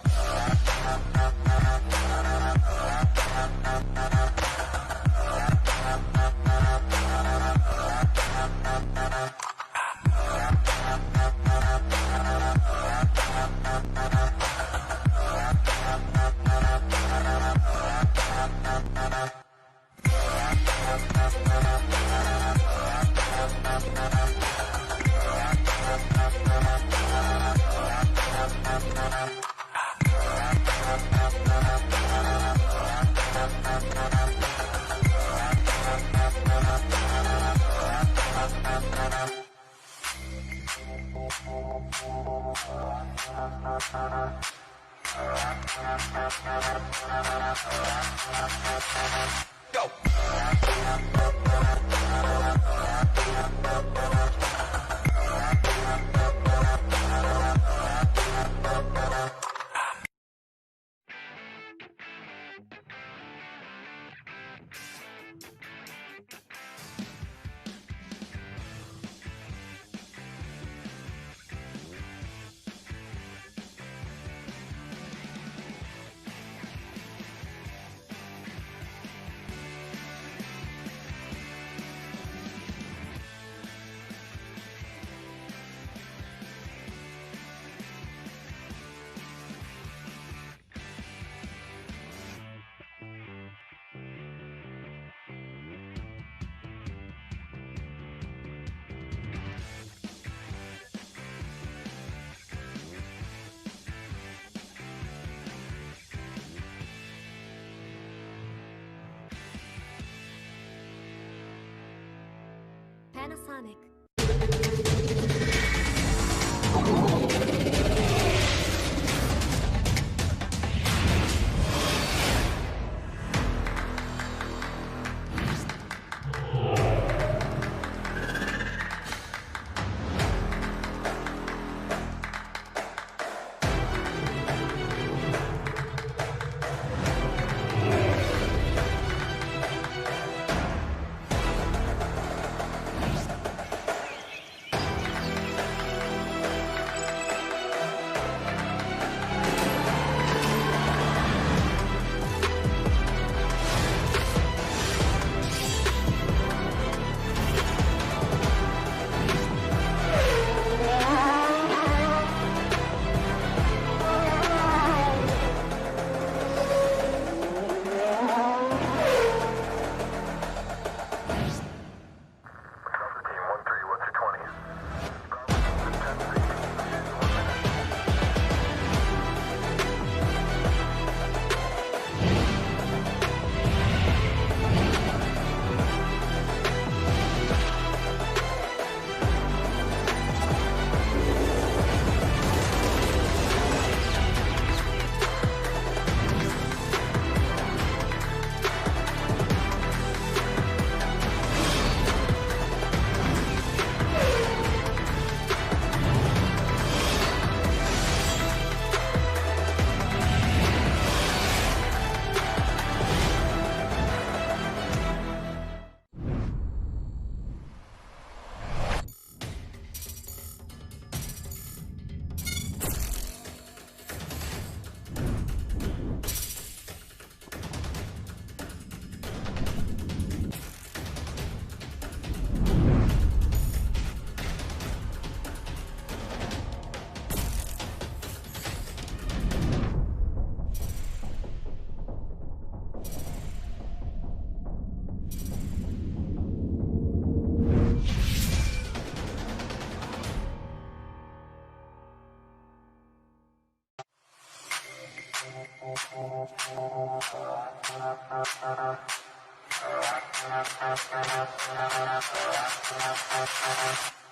Panasonic.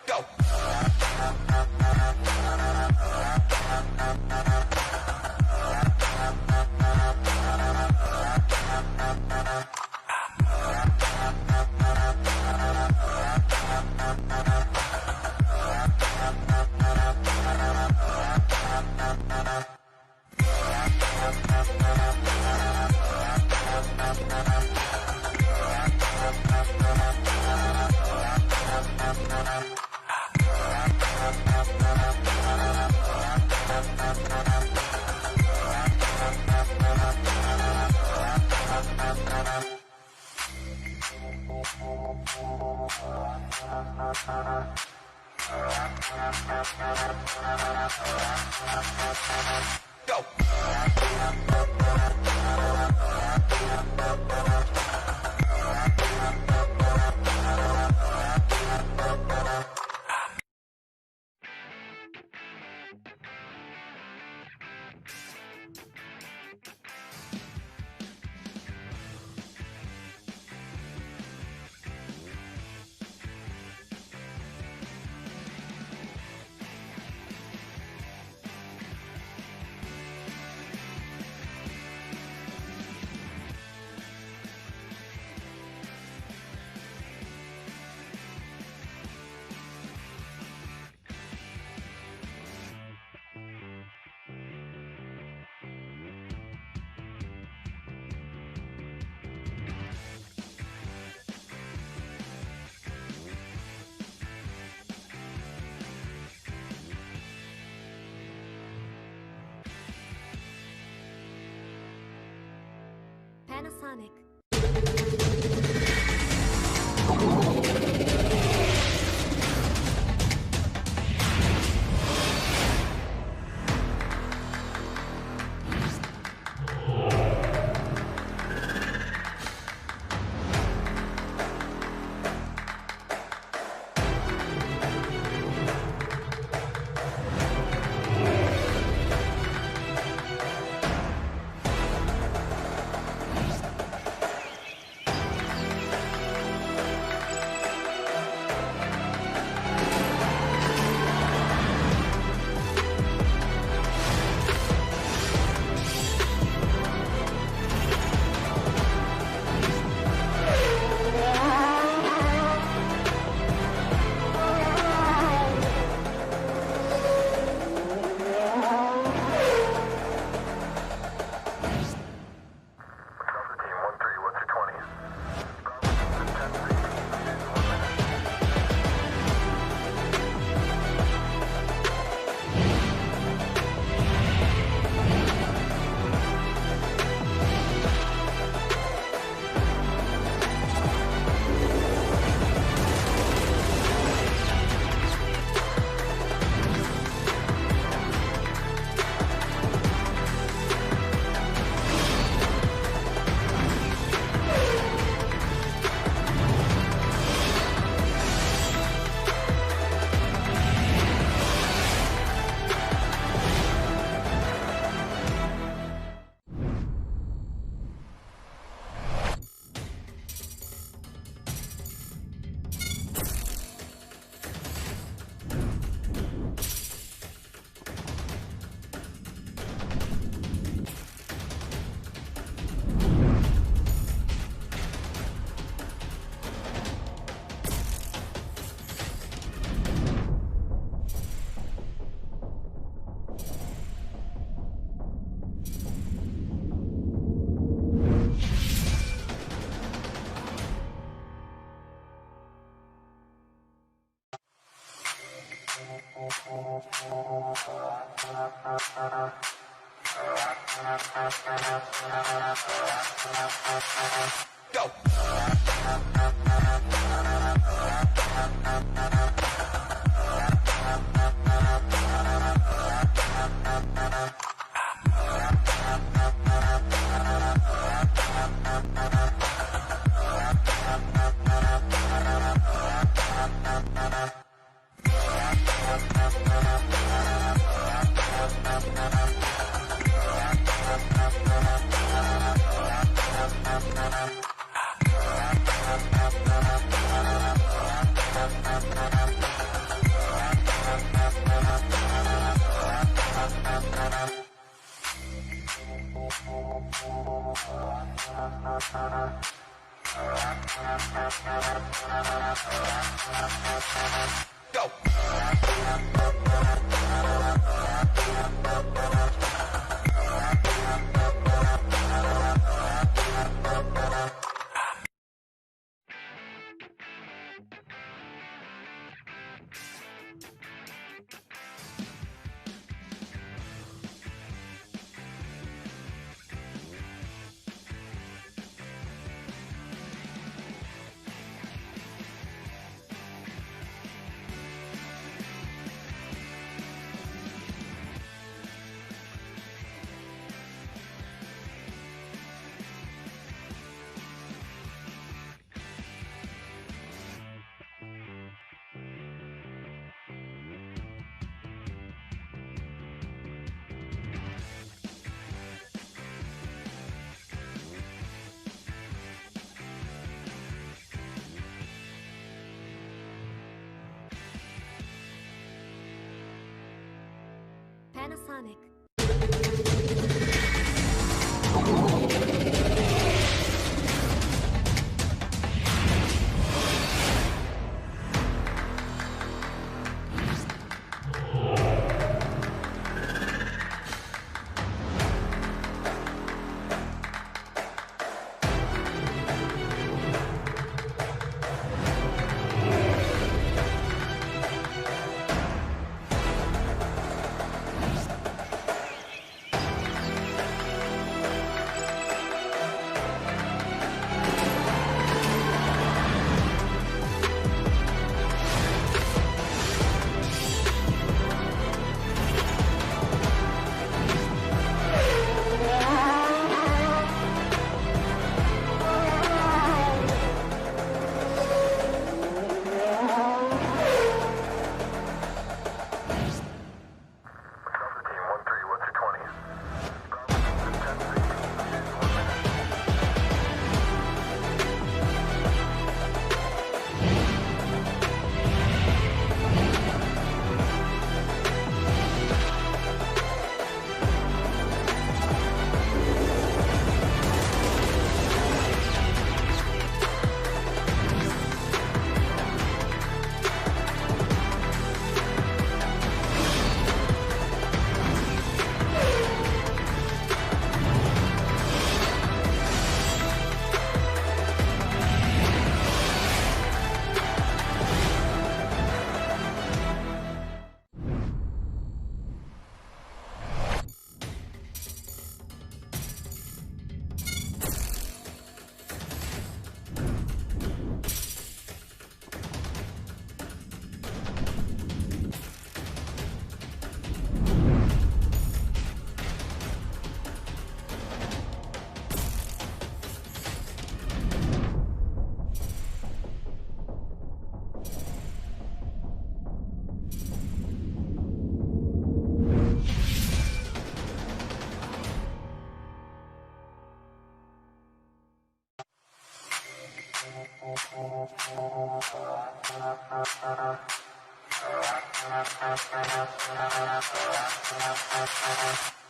Go! Panasonic. Go! Go! Panasonic.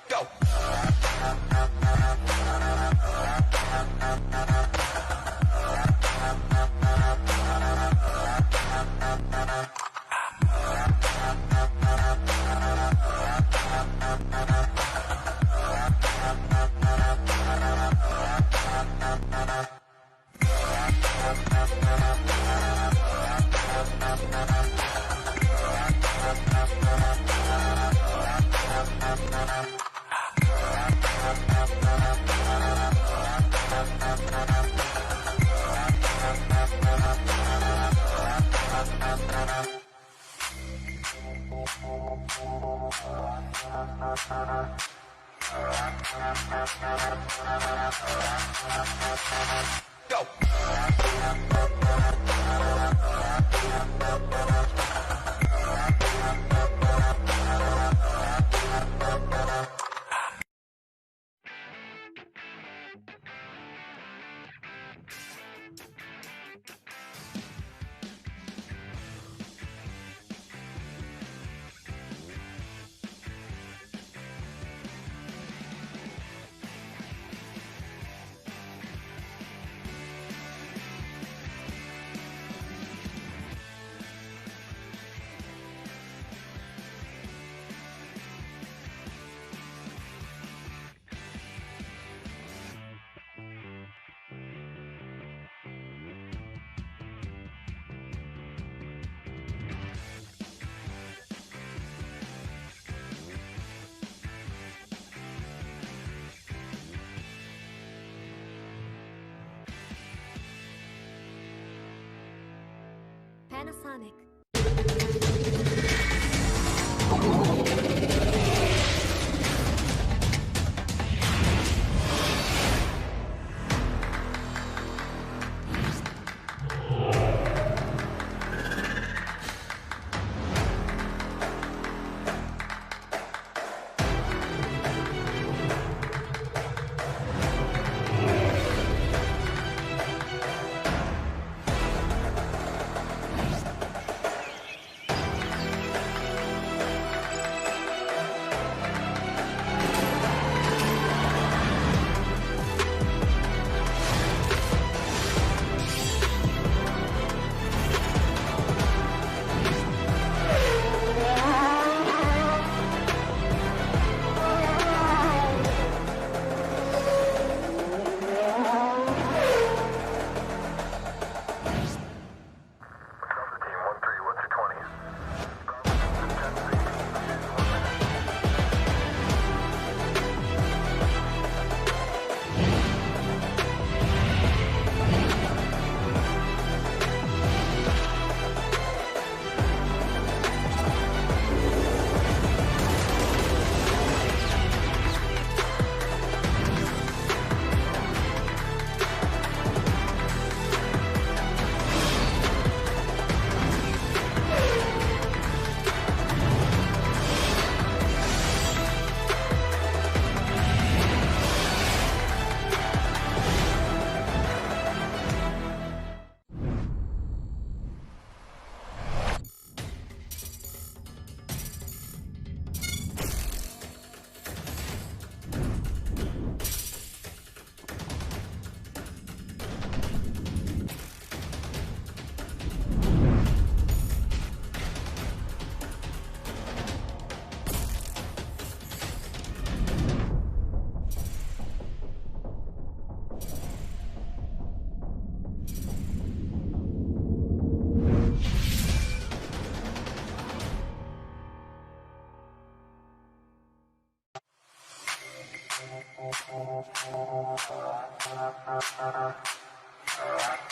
Go! Go! Panasonic.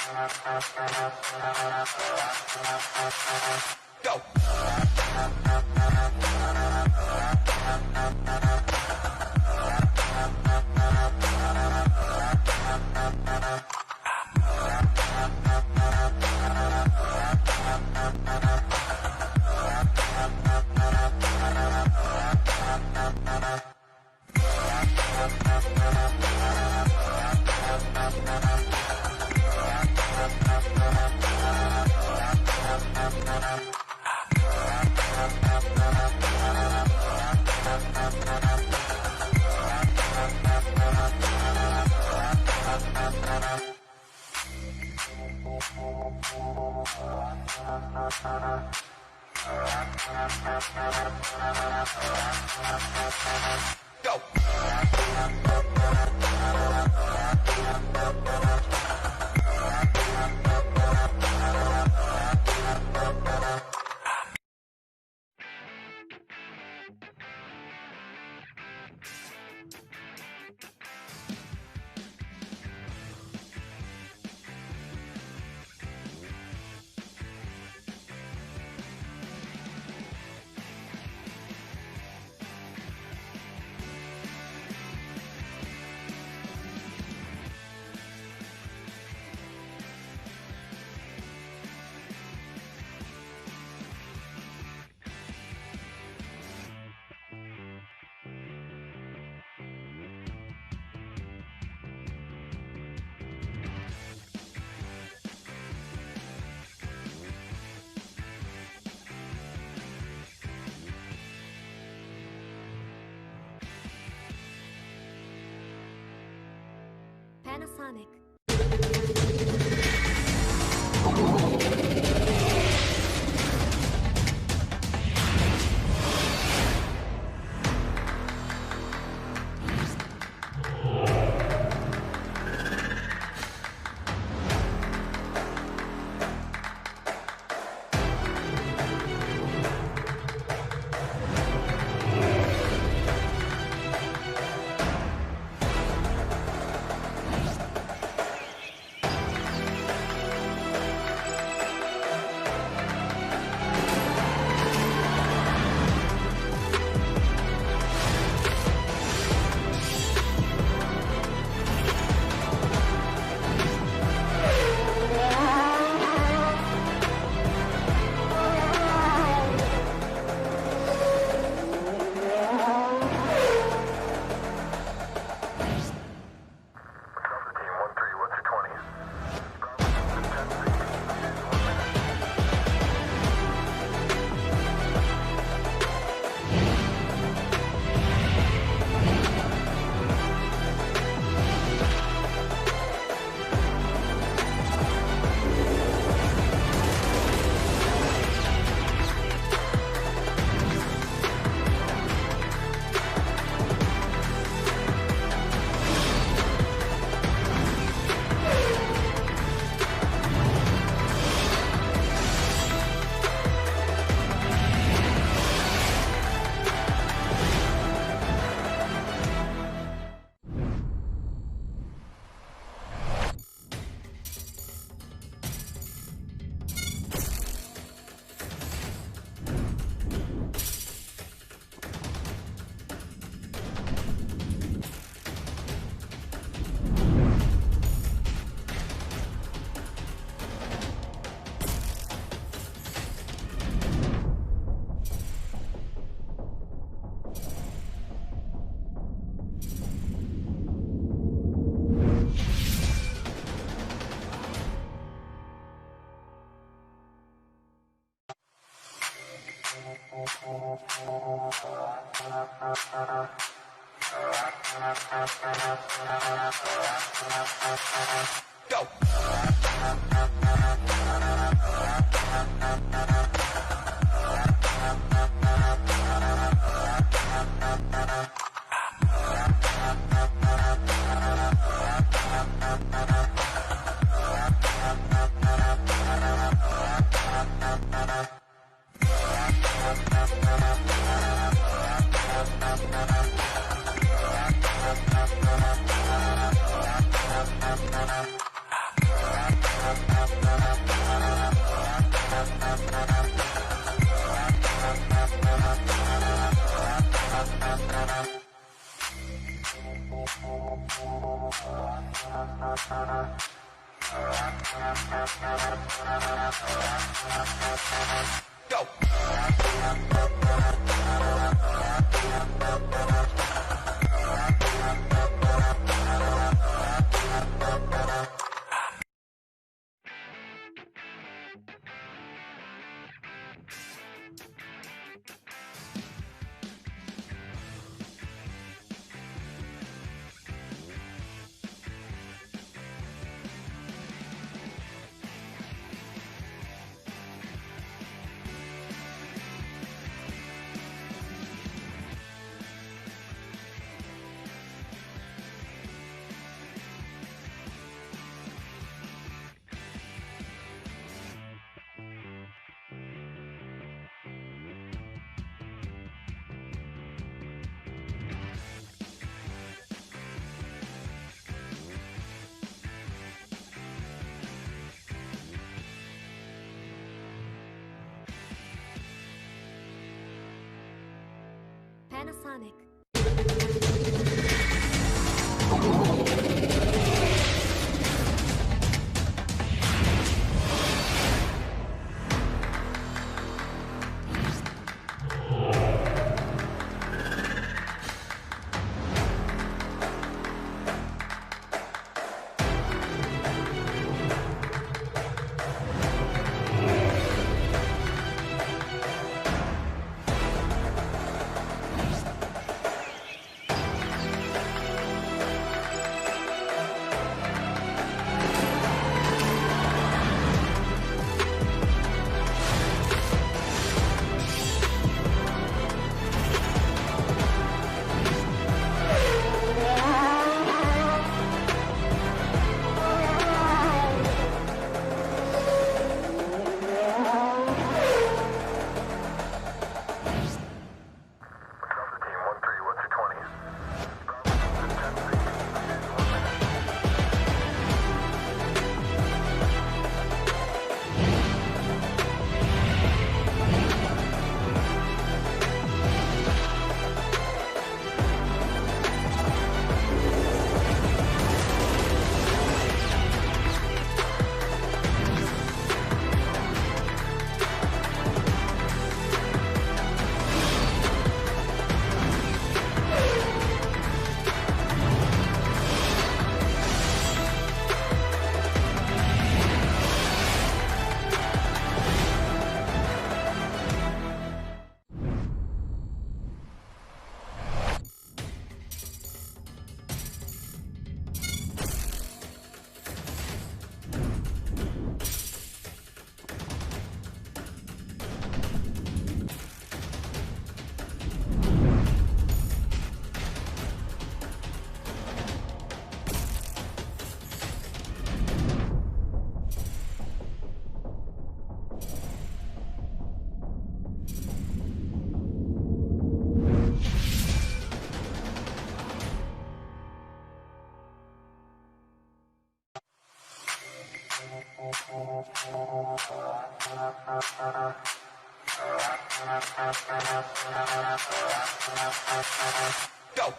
Go. Go. Panasonic. Go. Go. Panasonic. Go.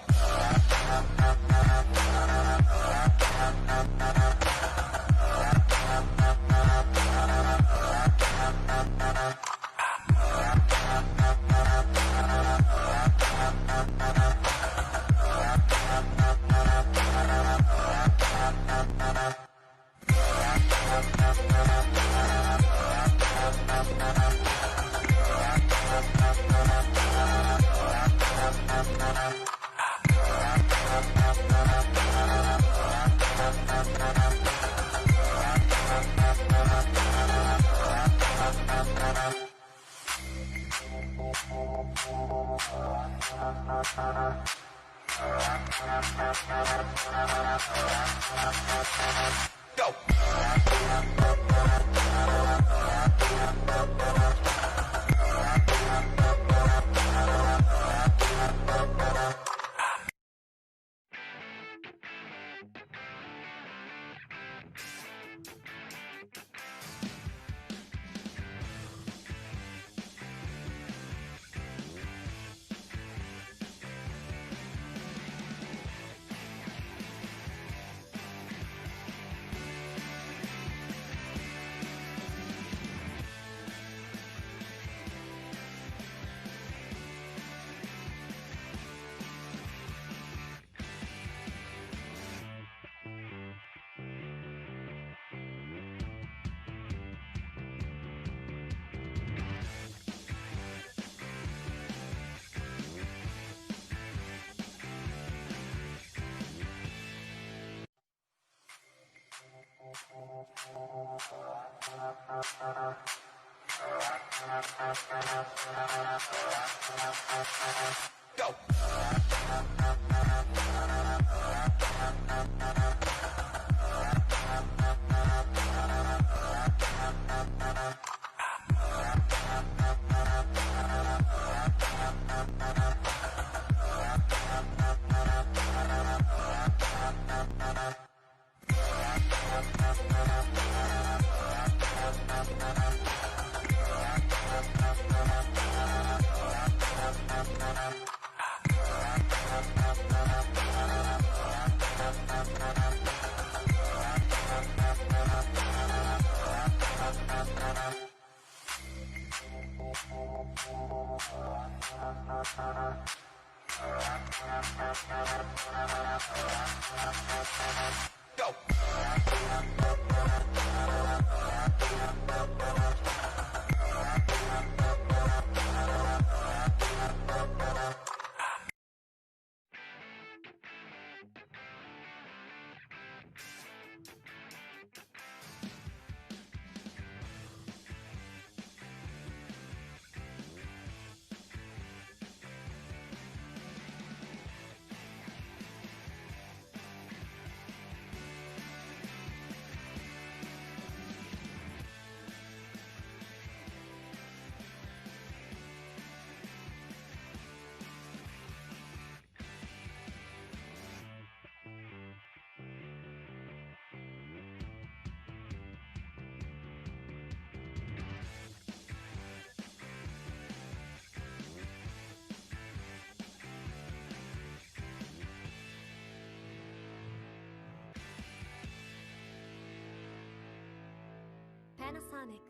Go. Go. Panasonic.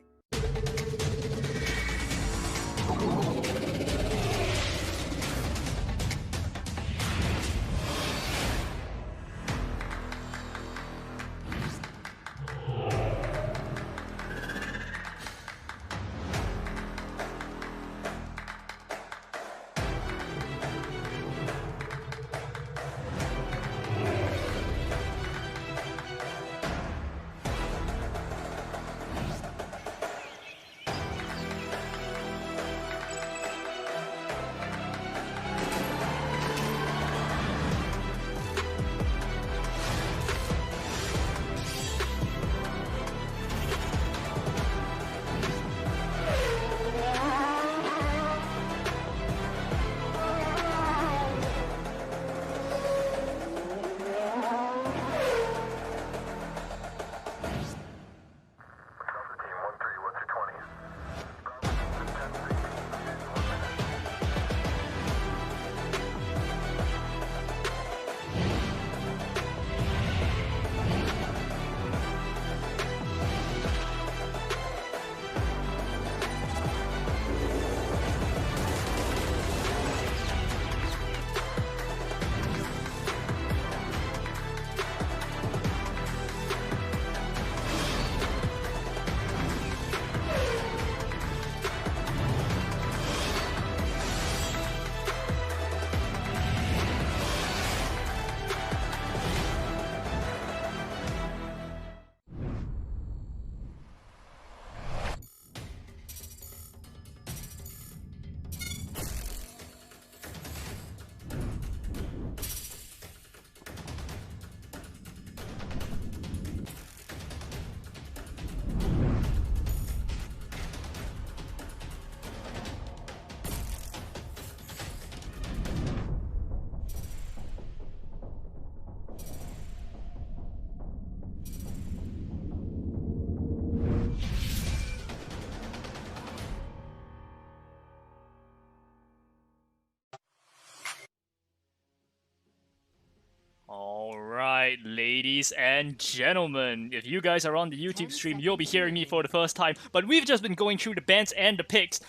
Alright, ladies and gentlemen, if you guys are on the YouTube stream, you'll be hearing me for the first time, but we've just been going through the bans and the picks.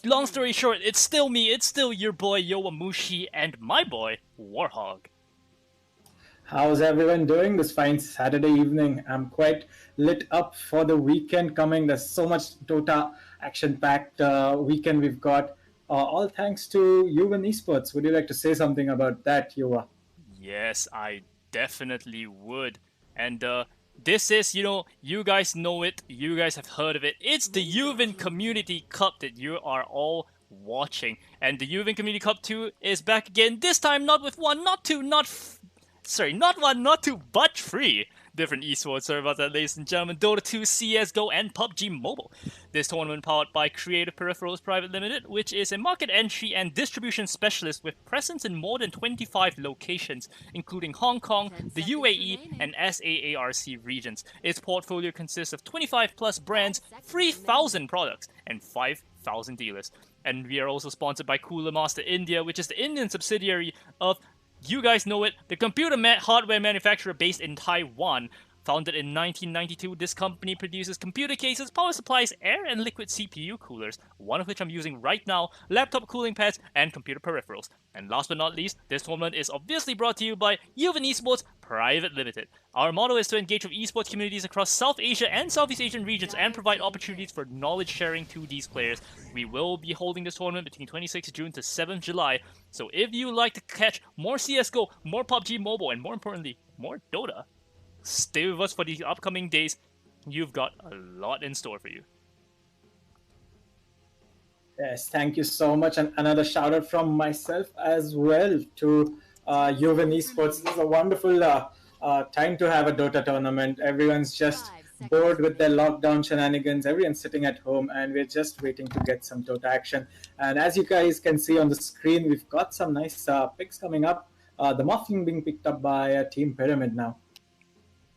Long story short, it's still me, it's still your boy Yowamushi, and my boy, Warhog. How's everyone doing this fine Saturday evening? I'm quite lit up for the weekend coming. There's so much Dota action-packed weekend we've got. All thanks to Yuvin Esports. Would you like to say something about that, Yuva? Yes, I definitely would. And This is, you guys know it, you guys have heard of it. It's the Yuvin Community Cup that you are all watching. And the Yuvin Community Cup 2 is back again, this time not with one, not two, not one, not two, but three different esports. Sorry about that, ladies and gentlemen. Dota 2, CSGO, and Pubg Mobile. This tournament powered by IT Peripherals Private Limited, which is a market entry and distribution specialist with presence in more than 25 locations, including Hong Kong, the UAE, and SAARC regions. Its portfolio consists of 25 plus brands, 3,000 products, and 5,000 dealers. And we are also sponsored by Cooler Master India, which is the Indian subsidiary of, you guys know it, the computer hardware manufacturer based in Taiwan. Founded in 1992, this company produces computer cases, power supplies, air and liquid CPU coolers, one of which I'm using right now, laptop cooling pads, and computer peripherals. And last but not least, this tournament is obviously brought to you by Yuvin Esports Private Limited. Our motto is to engage with esports communities across South Asia and Southeast Asian regions and provide opportunities for knowledge sharing to these players. We will be holding this tournament between 26th June to 7th July, so if you like to catch more CSGO, more Pubg Mobile, and more importantly, more Dota, stay with us for these upcoming days. You've got a lot in store for you. Yes, thank you so much. And another shout out from myself as well to Yuvin Esports. This is a wonderful time to have a Dota tournament. Everyone's just bored with their lockdown shenanigans. Everyone's sitting at home and we're just waiting to get some Dota action. And as you guys can see on the screen, we've got some nice picks coming up. The Morphling being picked up by Team Pyramid now.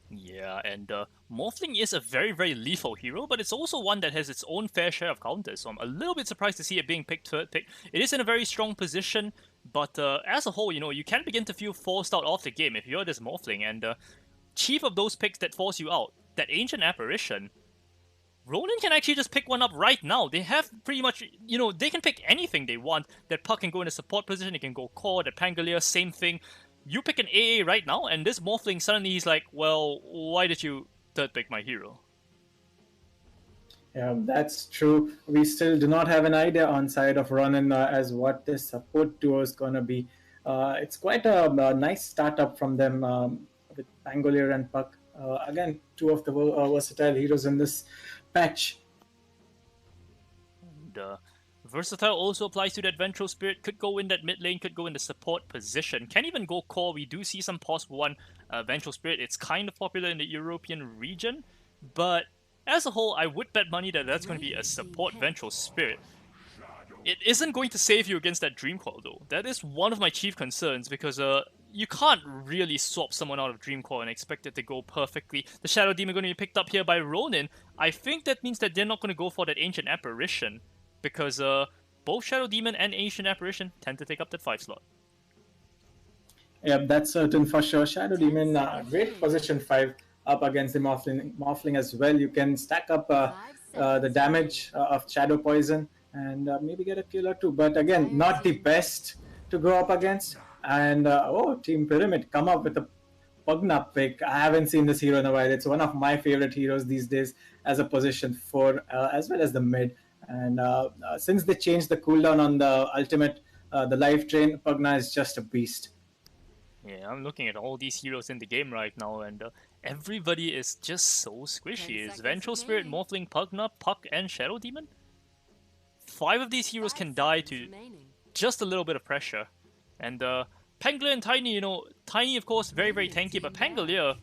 Yeah, and Morphling is a very, very lethal hero, but it's also one that has its own fair share of counters, so I'm a little bit surprised to see it being picked third pick. It is in a very strong position, but as a whole, you can begin to feel forced out of the game if you're this Morphling, and chief of those picks that force you out, that Ancient Apparition, Ronin can actually just pick one up right now. They have pretty much, they can pick anything they want. That Puck can go in a support position, it can go core, that Pangolier, same thing. You pick an AA right now, and this Morphling suddenly he's like, well, why did you third pick my hero? Yeah, that's true. We still do not have an idea on side of Ronin as what this support duo is going to be. It's quite a nice startup from them with Pangolier and Puck. Again, two of the versatile heroes in this patch. And, versatile also applies to that Ventral Spirit. Could go in that mid lane, could go in the support position. Can even go core. We do see some possible one Ventral Spirit. It's kind of popular in the European region, but as a whole, I would bet money that that's going to be a support Ventral Spirit. It isn't going to save you against that Dream Coil though. That is one of my chief concerns because you can't really swap someone out of Dream Coil and expect it to go perfectly. The Shadow Demon going to be picked up here by Ronin. I think that means that they're not going to go for that Ancient Apparition, because both Shadow Demon and Ancient Apparition tend to take up that 5 slot. Yep, that's certain for sure. Shadow Demon, great position 5 up against the Morphling as well. You can stack up the damage of Shadow Poison and maybe get a kill or two. But again, not the best to go up against. And Team Pyramid come up with a Pugna pick. I haven't seen this hero in a while. It's one of my favorite heroes these days as a position 4 as well as the mid. And since they changed the cooldown on the ultimate, the life drain, Pugna is just a beast. Yeah, I'm looking at all these heroes in the game right now, and everybody is just so squishy. Is Ventral Spirit, Morphling, Pugna, Puck, and Shadow Demon? 5 of these heroes can die to just a little bit of pressure. And Pangolier and Tiny, Tiny of course very, very tanky, but Pangolier,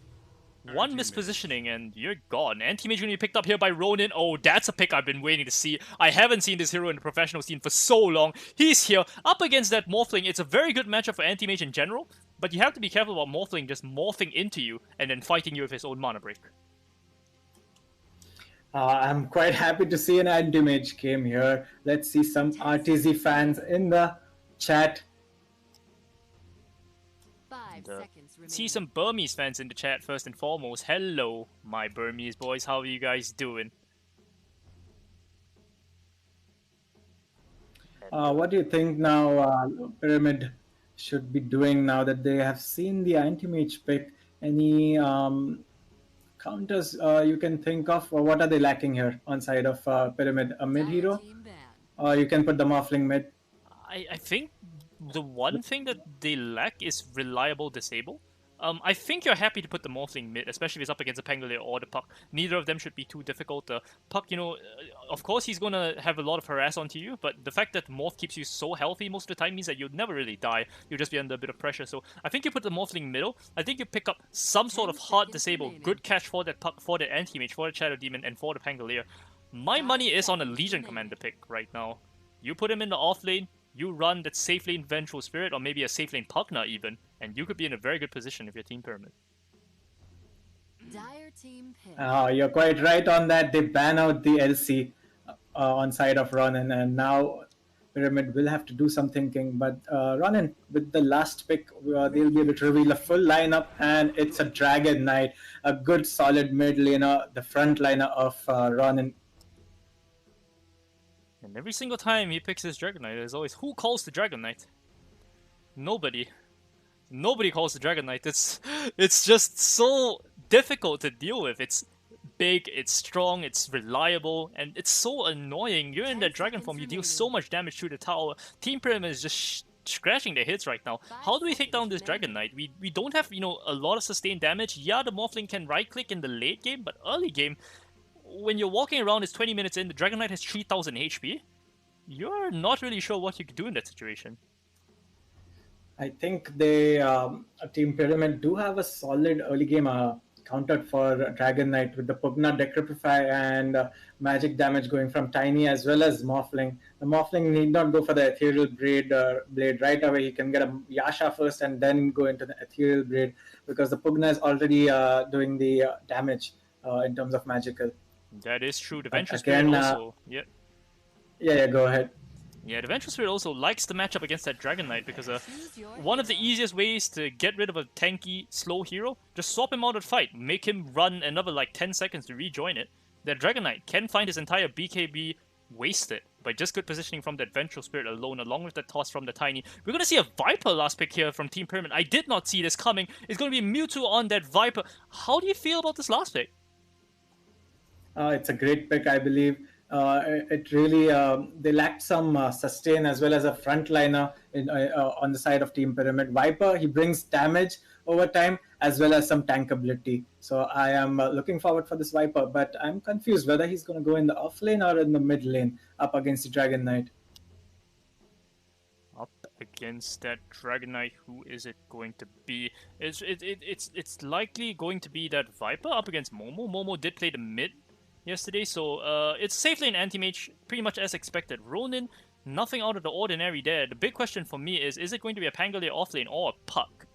one mispositioning and you're gone. Anti-Mage going to be picked up here by Ronin. Oh, that's a pick I've been waiting to see. I haven't seen this hero in the professional scene for so long. He's here, up against that Morphling. It's a very good matchup for Anti-Mage in general, but you have to be careful about Morphling just morphing into you and then fighting you with his own mana break. I'm quite happy to see an Anti-Mage came here. Let's see some RTZ fans in the chat. See some Burmese fans in the chat first and foremost. Hello, my Burmese boys. How are you guys doing? What do you think now Pyramid should be doing now that they have seen the Anti-Mage pick? Any counters you can think of? Or what are they lacking here on side of Pyramid? A mid hero? Or you can put the Morphling mid? I think the one thing that they lack is reliable disable. I think you're happy to put the Morphling mid, especially if it's up against the Pangolier or the Puck. Neither of them should be too difficult. The Puck, of course he's going to have a lot of harass onto you, but the fact that Morph keeps you so healthy most of the time means that you'll never really die. You'll just be under a bit of pressure. So I think you put the Morphling middle. I think you pick up some sort of hard disable, good catch for that Puck, for the Anti-Mage, for the Shadow Demon, and for the Pangolier. My money is on a Legion Commander pick right now. You put him in the off lane, you run that safe lane Vengeful Spirit, or maybe a safe lane Pugna even, and you could be in a very good position if you're Team Pyramid. Dire team pick. You're quite right on that. They ban out the LC on side of Ronin, and now Pyramid will have to do some thinking. But Ronin, with the last pick, they'll be able to reveal a full lineup, and it's a Dragon Knight, a good solid mid laner, the front liner of Ronin. And every single time he picks his Dragon Knight, there's always, who calls the Dragon Knight? Nobody. Nobody calls the Dragon Knight. It's just so difficult to deal with. It's big, it's strong, it's reliable, and it's so annoying. You're in that Dragon form, you deal so much damage through the tower. Team Pyramid is just scratching their hits right now. How do we take down this Dragon Knight? We don't have, a lot of sustained damage. Yeah, the Morphling can right-click in the late game, but early game, when you're walking around, it's 20 minutes in, the Dragon Knight has 3000 HP. You're not really sure what you could do in that situation. I think Team Pyramid do have a solid early game countered for Dragon Knight with the Pugna Decrepify and magic damage going from Tiny as well as Morphling. The Morphling need not go for the Ethereal Blade right away. He can get a Yasha first and then go into the Ethereal Blade because the Pugna is already doing the damage in terms of magical. That is true. The Vengeful Spirit also... Yeah, go ahead. Yeah, the Vengeful Spirit also likes the matchup against that Dragon Knight because one of the easiest ways to get rid of a tanky, slow hero, just swap him out of the fight, make him run another 10 seconds to rejoin it. That Dragon Knight can find his entire BKB wasted by just good positioning from that Vengeful Spirit alone, along with the toss from the Tiny. We're going to see a Viper last pick here from Team Pyramid. I did not see this coming. It's going to be Mewtwo on that Viper. How do you feel about this last pick? It's a great pick, I believe. It really they lacked some sustain as well as a frontliner on the side of Team Pyramid. Viper, he brings damage over time as well as some tankability. So I am looking forward for this Viper, but I'm confused whether he's going to go in the off lane or in the mid lane up against the Dragon Knight. Up against that Dragon Knight, who is it going to be? It's likely going to be that Viper up against Momo. Momo did play the mid yesterday, so it's safe lane anti-mage, pretty much as expected. Ronin, nothing out of the ordinary there. The big question for me is it going to be a Pangolier offlane or a Puck?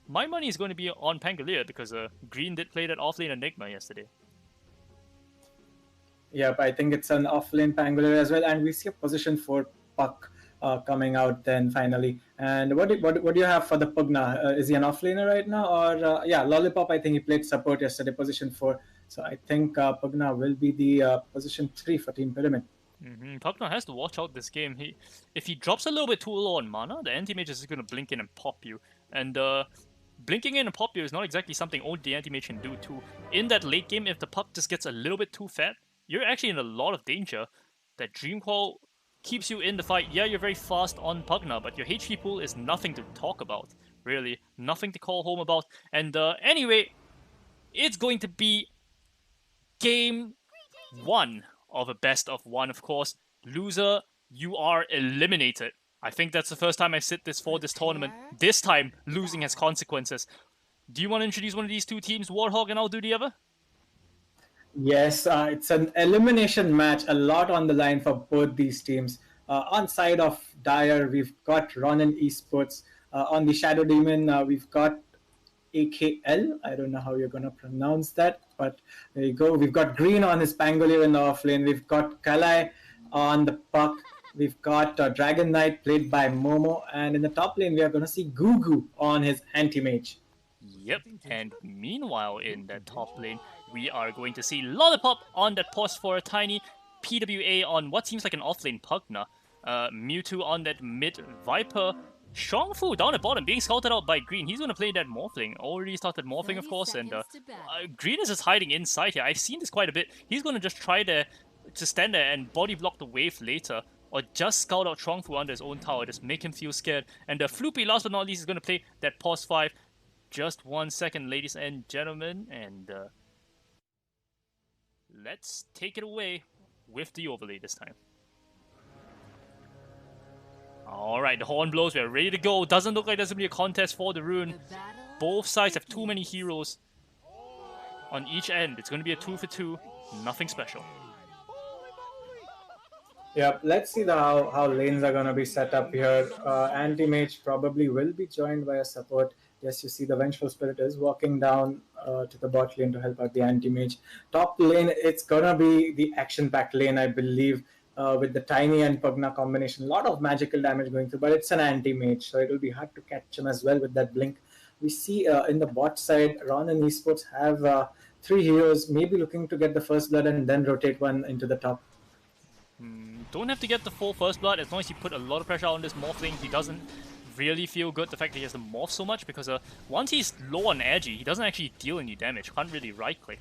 My money is going to be on Pangolier because Green did play that offlane Enigma yesterday. Yep, I think it's an offlane Pangolier as well, and we see a position for Puck coming out then finally. And what do you have for the Pugna? Is he an offlaner right now, or yeah, Lollipop? I think he played support yesterday, position 4. So I think Pugna will be the position 3 for Team Pyramid. Pugna has to watch out this game. If he drops a little bit too low on mana, the anti-mage is going to blink in and pop you. And blinking in and pop you is not exactly something only the anti-mage can do too. In that late game, if the Puck just gets a little bit too fat, you're actually in a lot of danger. That Dream Call keeps you in the fight. Yeah, you're very fast on Pugna, but your HP pool is nothing to talk about. Really, nothing to call home about. And anyway, it's going to be Game 1 of a best of 1, of course. Loser, you are eliminated. I think that's the first time I sit this for this tournament. This time, losing has consequences. Do you want to introduce one of these two teams, Warthog, and I'll do the other? Yes, it's an elimination match. A lot on the line for both these teams. On side of Dire, we've got Ronin Esports. On the Shadow Demon, we've got AKL. I don't know how you're going to pronounce that, but there you go. We've got Green on his Pangolier in the offlane. We've got Kalai on the Puck. We've got Dragon Knight played by Momo. And in the top lane, we are going to see Gugu on his Anti-Mage. Yep, and meanwhile in the top lane, we are going to see Lollipop on that post for a Tiny, PWA on what seems like an offlane Pugna, Mewtwo on that mid Viper, Shangfu down at bottom, being scouted out by Green. He's going to play that Morphling. Already started Morphing, of course, and Green is just hiding inside here. I've seen this quite a bit. He's going to just try to stand there and body block the wave later, or just scout out Shangfu under his own tower, just make him feel scared. And Floopy, last but not least, is going to play that pause 5. just 1 second, ladies and gentlemen, and let's take it away with the overlay this time. Alright, the horn blows, we're ready to go. Doesn't look like there's going to be a contest for the rune. Both sides have too many heroes on each end. It's going to be a 2 for 2, nothing special. Yep, let's see how lanes are going to be set up here. Anti-Mage probably will be joined by a support. Yes, you see the Vengeful Spirit is walking down to the bot lane to help out the Anti-Mage. Top lane, it's going to be the action-packed lane, I believe, with the Tiny and Pugna combination. A lot of magical damage going through, but it's an Anti-Mage, so it will be hard to catch him as well with that blink. We see in the bot side, Ronin Esports have 3 heroes, maybe looking to get the first blood and then rotate one into the top. Don't have to get the full first blood as long as you put a lot of pressure on this morphling. He doesn't really feel good the fact that he has to morph so much because once he's low on edgy, he doesn't actually deal any damage. Can't really right click.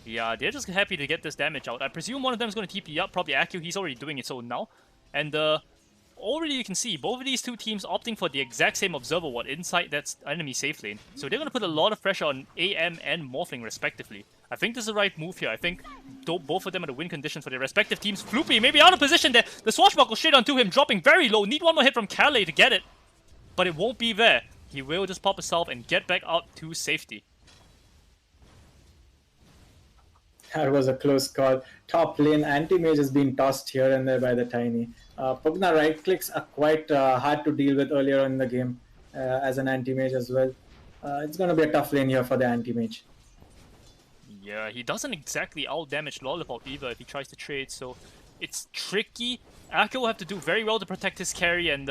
Yeah, they're just happy to get this damage out. I presume one of them is going to TP up, probably Akio. He's already doing it so now. And already you can see both of these two teams opting for the exact same observer ward inside that enemy safe lane. So they're going to put a lot of pressure on AM and morphling respectively. I think this is the right move here. I think both of them are the win conditions for their respective teams. Floopy maybe out of position there. The swashbuckle straight onto him, dropping very low. Need one more hit from Calais to get it. But it won't be there. He will just pop a salve and get back out to safety. That was a close call. Top lane, Anti-Mage has been tossed here and there by the Tiny. Pugna right clicks are quite hard to deal with earlier in the game as an Anti-Mage as well. It's going to be a tough lane here for the Anti-Mage. Yeah, he doesn't exactly out-damage Lollipop either if he tries to trade, so it's tricky. Akio will have to do very well to protect his carry, and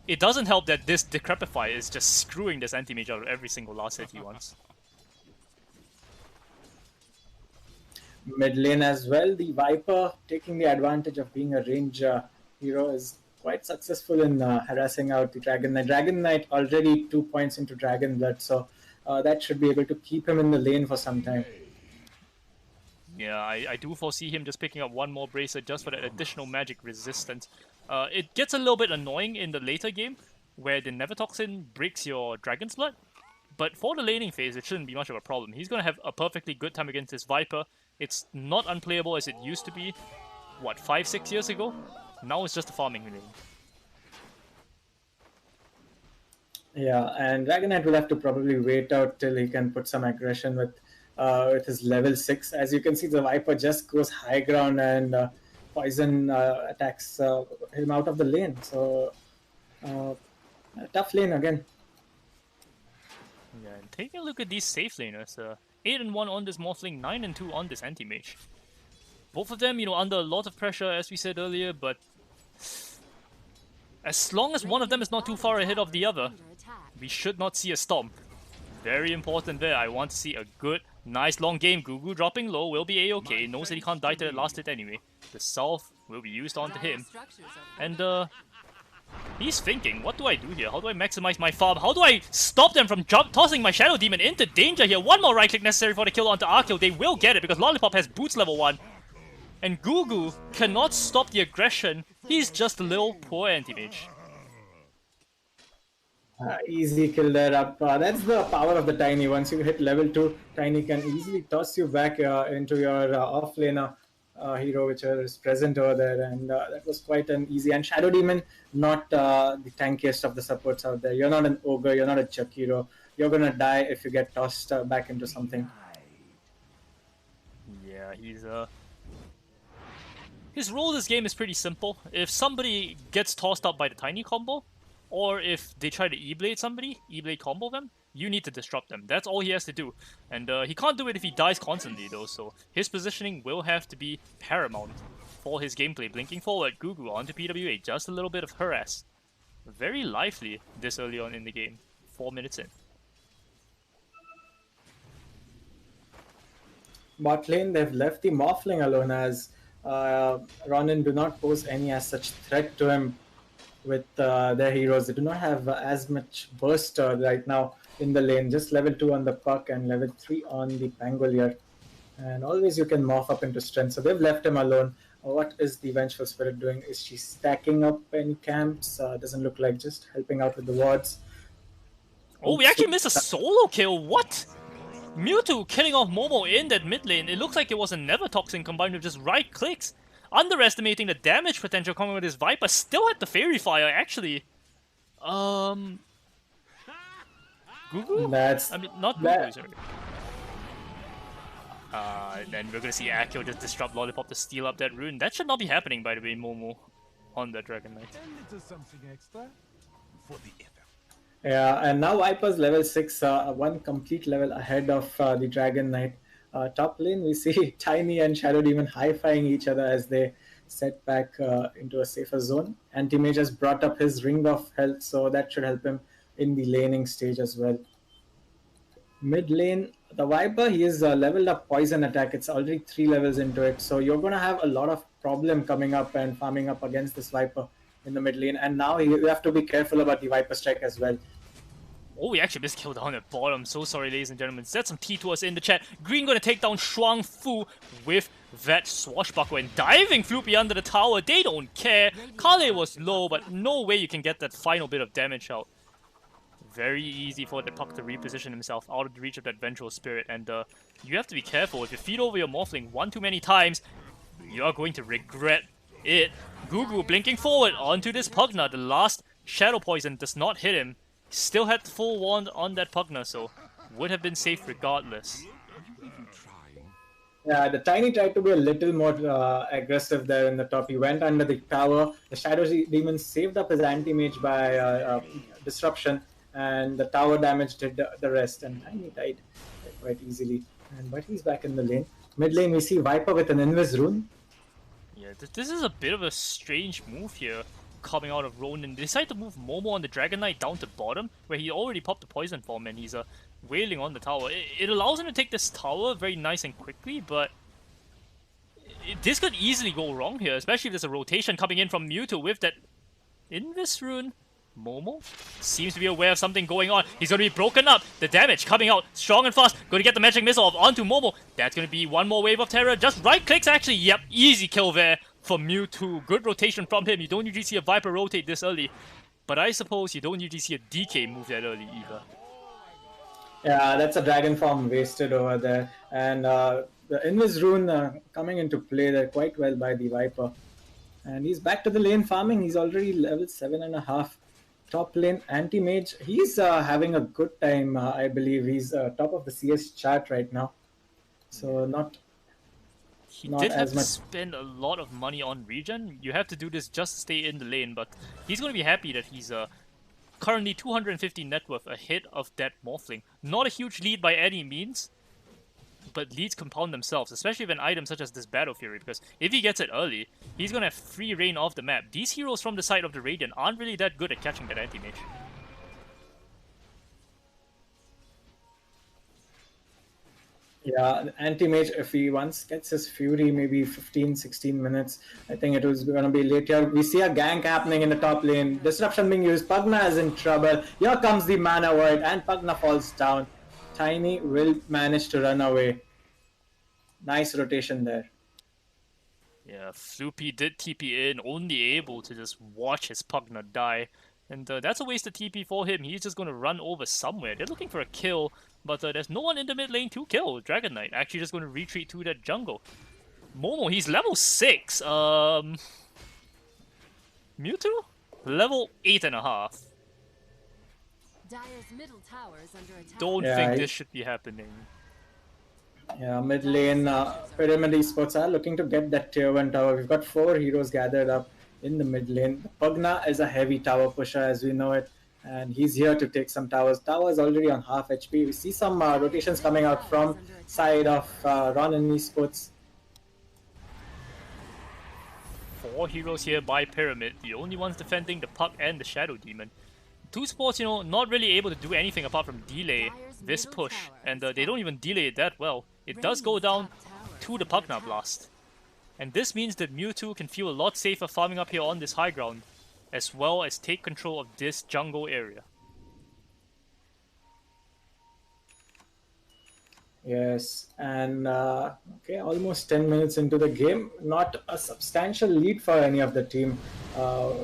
it doesn't help that this Decrepify is just screwing this Anti-Mage out of every single last hit he wants. Mid lane as well, the Viper taking the advantage of being a range hero is quite successful in harassing out the Dragon Knight. Dragon Knight already 2 points into Dragon Blood, so that should be able to keep him in the lane for some time. Yeah, I do foresee him just picking up one more bracer just for that additional magic resistance. It gets a little bit annoying in the later game, where the Nevertoxin breaks your Dragon's Blood. But for the laning phase, it shouldn't be much of a problem. He's going to have a perfectly good time against this Viper. It's not unplayable as it used to be, what, 5-6 years ago? Now it's just a farming lane. Yeah, and Dragon Knight will have to probably wait out till he can put some aggression with his level 6. As you can see, the Viper just goes high ground and poison attacks him out of the lane. So, a tough lane again. Yeah, and taking a look at these safe laners. 8-1 on this Morphling, 9-2 on this Anti-Mage. Both of them, under a lot of pressure, as we said earlier, but as long as one of them is not too far ahead of the other, we should not see a stomp. Very important there. I want to see a good, nice long game. Gugu dropping low will be a-okay. Knows that he can't die to that last hit anyway. The salve will be used onto him. And he's thinking, what do I do here? How do I maximize my farm? How do I stop them from tossing my Shadow Demon into danger here? One more right click necessary for the kill onto Akio. They will get it because Lollipop has boots level 1. And Gugu cannot stop the aggression. He's just a little poor Anti-Mage. Easy kill there up. That's the power of the Tiny. Once you hit level 2, Tiny can easily toss you back into your off-laner hero, which is present over there. And that was quite an easy. And Shadow Demon, not the tankiest of the supports out there. You're not an Ogre, you're not a Chuck hero. You're going to die if you get tossed back into something. Yeah, his role this game is pretty simple. If somebody gets tossed up by the Tiny combo, or if they try to E-Blade somebody, E-Blade combo them, you need to disrupt them. That's all he has to do. And he can't do it if he dies constantly though, so his positioning will have to be paramount for his gameplay. Blinking forward, Gugu onto PWA, just a little bit of harass. Very lively this early on in the game, 4 minutes in. Bot lane, they've left the Morphling alone as Ronin do not pose any as such threat to him with their heroes. They do not have as much burst right now in the lane. Just level 2 on the Puck and level 3 on the Pangolier. And always you can morph up into strength. So they've left him alone. What is the Vengeful Spirit doing? Is she stacking up any camps? Doesn't look like, just helping out with the wards. Oh, we actually missed a solo kill. What? Mewtwo killing off Momo in that mid lane. It looks like it was a Never Toxin combined with just right clicks. Underestimating the damage potential coming with his Viper. Still had the Fairy Fire, actually. Gugu? That's I mean, not Gugu, sorry. Then we're gonna see Akio just disrupt Lollipop to steal up that rune. That should not be happening, by the way, Momo. On that Dragon Knight. something extra for the effort. Yeah, and now Viper's level 6, one complete level ahead of the Dragon Knight. Top lane, we see Tiny and Shadow Demon high-fiving each other as they set back into a safer zone. Anti-Mage has brought up his Ring of Health, so that should help him in the laning stage as well. Mid lane, the Viper, he is leveled up Poison Attack. It's already 3 levels into it, so you're going to have a lot of problem coming up and farming up against this Viper in the mid lane. And now you have to be careful about the Viper Strike as well. Oh, we actually missed kill down at bottom. So sorry, ladies and gentlemen. Set some T to us in the chat. Green gonna take down Shuang Fu with that swashbuckle and diving Floopy under the tower. They don't care. Kale was low, but no way you can get that final bit of damage out. Very easy for the Puck to reposition himself out of the reach of that Vengeful Spirit. And you have to be careful. If you feed over your Morphling one too many times, you are going to regret it. Gugu blinking forward onto this Pugna. The last Shadow Poison does not hit him. Still had full wand on that Pugna, so would have been safe regardless. Yeah, the Tiny tried to be a little more aggressive there in the top. He went under the tower. The Shadow Demon saved up his Anti-Mage by disruption, and the tower damage did the rest, and Tiny died quite easily. But he's back in the lane. Mid lane, we see Viper with an Invis Rune. Yeah, this is a bit of a strange move here coming out of Ronin. They decided to move Momo on the Dragon Knight down to bottom, where he already popped the poison form and he's wailing on the tower. It allows him to take this tower very nice and quickly, but this could easily go wrong here, especially if there's a rotation coming in from Mewtwo with that Invis Rune. Momo seems to be aware of something going on. He's going to be broken up. The damage coming out strong and fast. Going to get the magic missile off onto Momo. That's going to be one more wave of terror. Just right clicks actually. Yep, easy kill there for Mewtwo. Good rotation from him. You don't usually see a Viper rotate this early. But I suppose you don't usually see a DK move that early either. Yeah, that's a Dragon form wasted over there. And the Invis Rune coming into play there quite well by the Viper. And he's back to the lane farming. He's already level 7.5. Top lane, Anti-Mage, he's having a good time, I believe. He's top of the CS chart right now. So not did have as to much. spend a lot of money on regen. You have to do this just to stay in the lane, but he's going to be happy that he's currently 250 net worth ahead of that Morphling. Not a huge lead by any means, but leads compound themselves, especially with an item such as this Battle Fury, because if he gets it early, he's going to have free reign off the map. These heroes from the side of the Radiant aren't really that good at catching that Anti-Mage. Yeah, Anti-Mage, if he once gets his Fury, maybe 15-16 minutes, I think it was going to be later. We see a gank happening in the top lane. Disruption being used. Pugna is in trouble. Here comes the Mana Void, and Pugna falls down. Tiny will manage to run away. Nice rotation there. Yeah, Floopy did TP in, only able to just watch his Pugna die. And that's a waste of TP for him. He's just going to run over somewhere. They're looking for a kill, but there's no one in the mid lane to kill. Dragon Knight actually just going to retreat to that jungle. Momo, he's level 6. Mewtwo? Level 8.5. Dire's middle tower is under attack. Don't think this should be happening. Yeah, mid lane, Pyramid Esports are looking to get that tier 1 tower. We've got 4 heroes gathered up in the mid lane. Pugna is a heavy tower pusher as we know it, and he's here to take some towers. Tower is already on half HP. We see some rotations coming out from side of Ronin Esports. 4 heroes here by Pyramid, the only ones defending the Puck and the Shadow Demon. 2 sports, not really able to do anything apart from delay this push, and they don't even delay it that well. It does go down to the Pugna Blast. And this means that Mewtwo can feel a lot safer farming up here on this high ground, as well as take control of this jungle area. Yes, and okay, almost 10 minutes into the game, not a substantial lead for any of the team.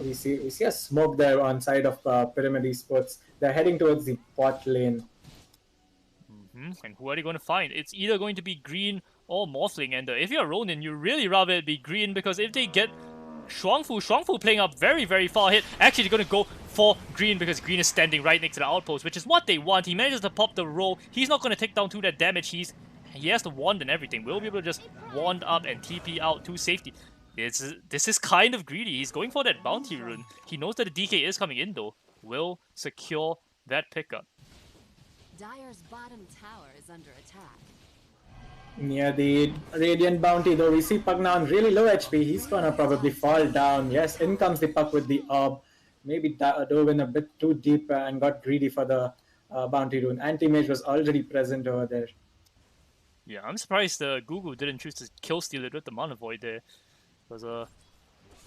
We see a smoke there on side of Pyramid Esports. They're heading towards the bot lane. And who are they going to find? It's either going to be green or Morphling. And if you're Ronin, you really rather it be green, because if they get Shuangfu playing up very, very far hit, actually they're going to go for green because green is standing right next to the outpost, which is what they want. He manages to pop the roll. He's not going to take down to that damage. He has the wand and everything. We'll be able to just wand up and TP out to safety. This is kind of greedy. He's going for that bounty rune. He knows that the DK is coming in though. Will secure that pickup. Dire's bottom tower is under attack. Near the Radiant Bounty, though, we see Pug now on really low HP. He's gonna probably fall down. Yes, in comes the Pug with the orb. Maybe dove in a bit too deep and got greedy for the bounty rune. Anti-mage was already present over there. Yeah, I'm surprised Gugu didn't choose to kill steal it with the Mana Void there. Because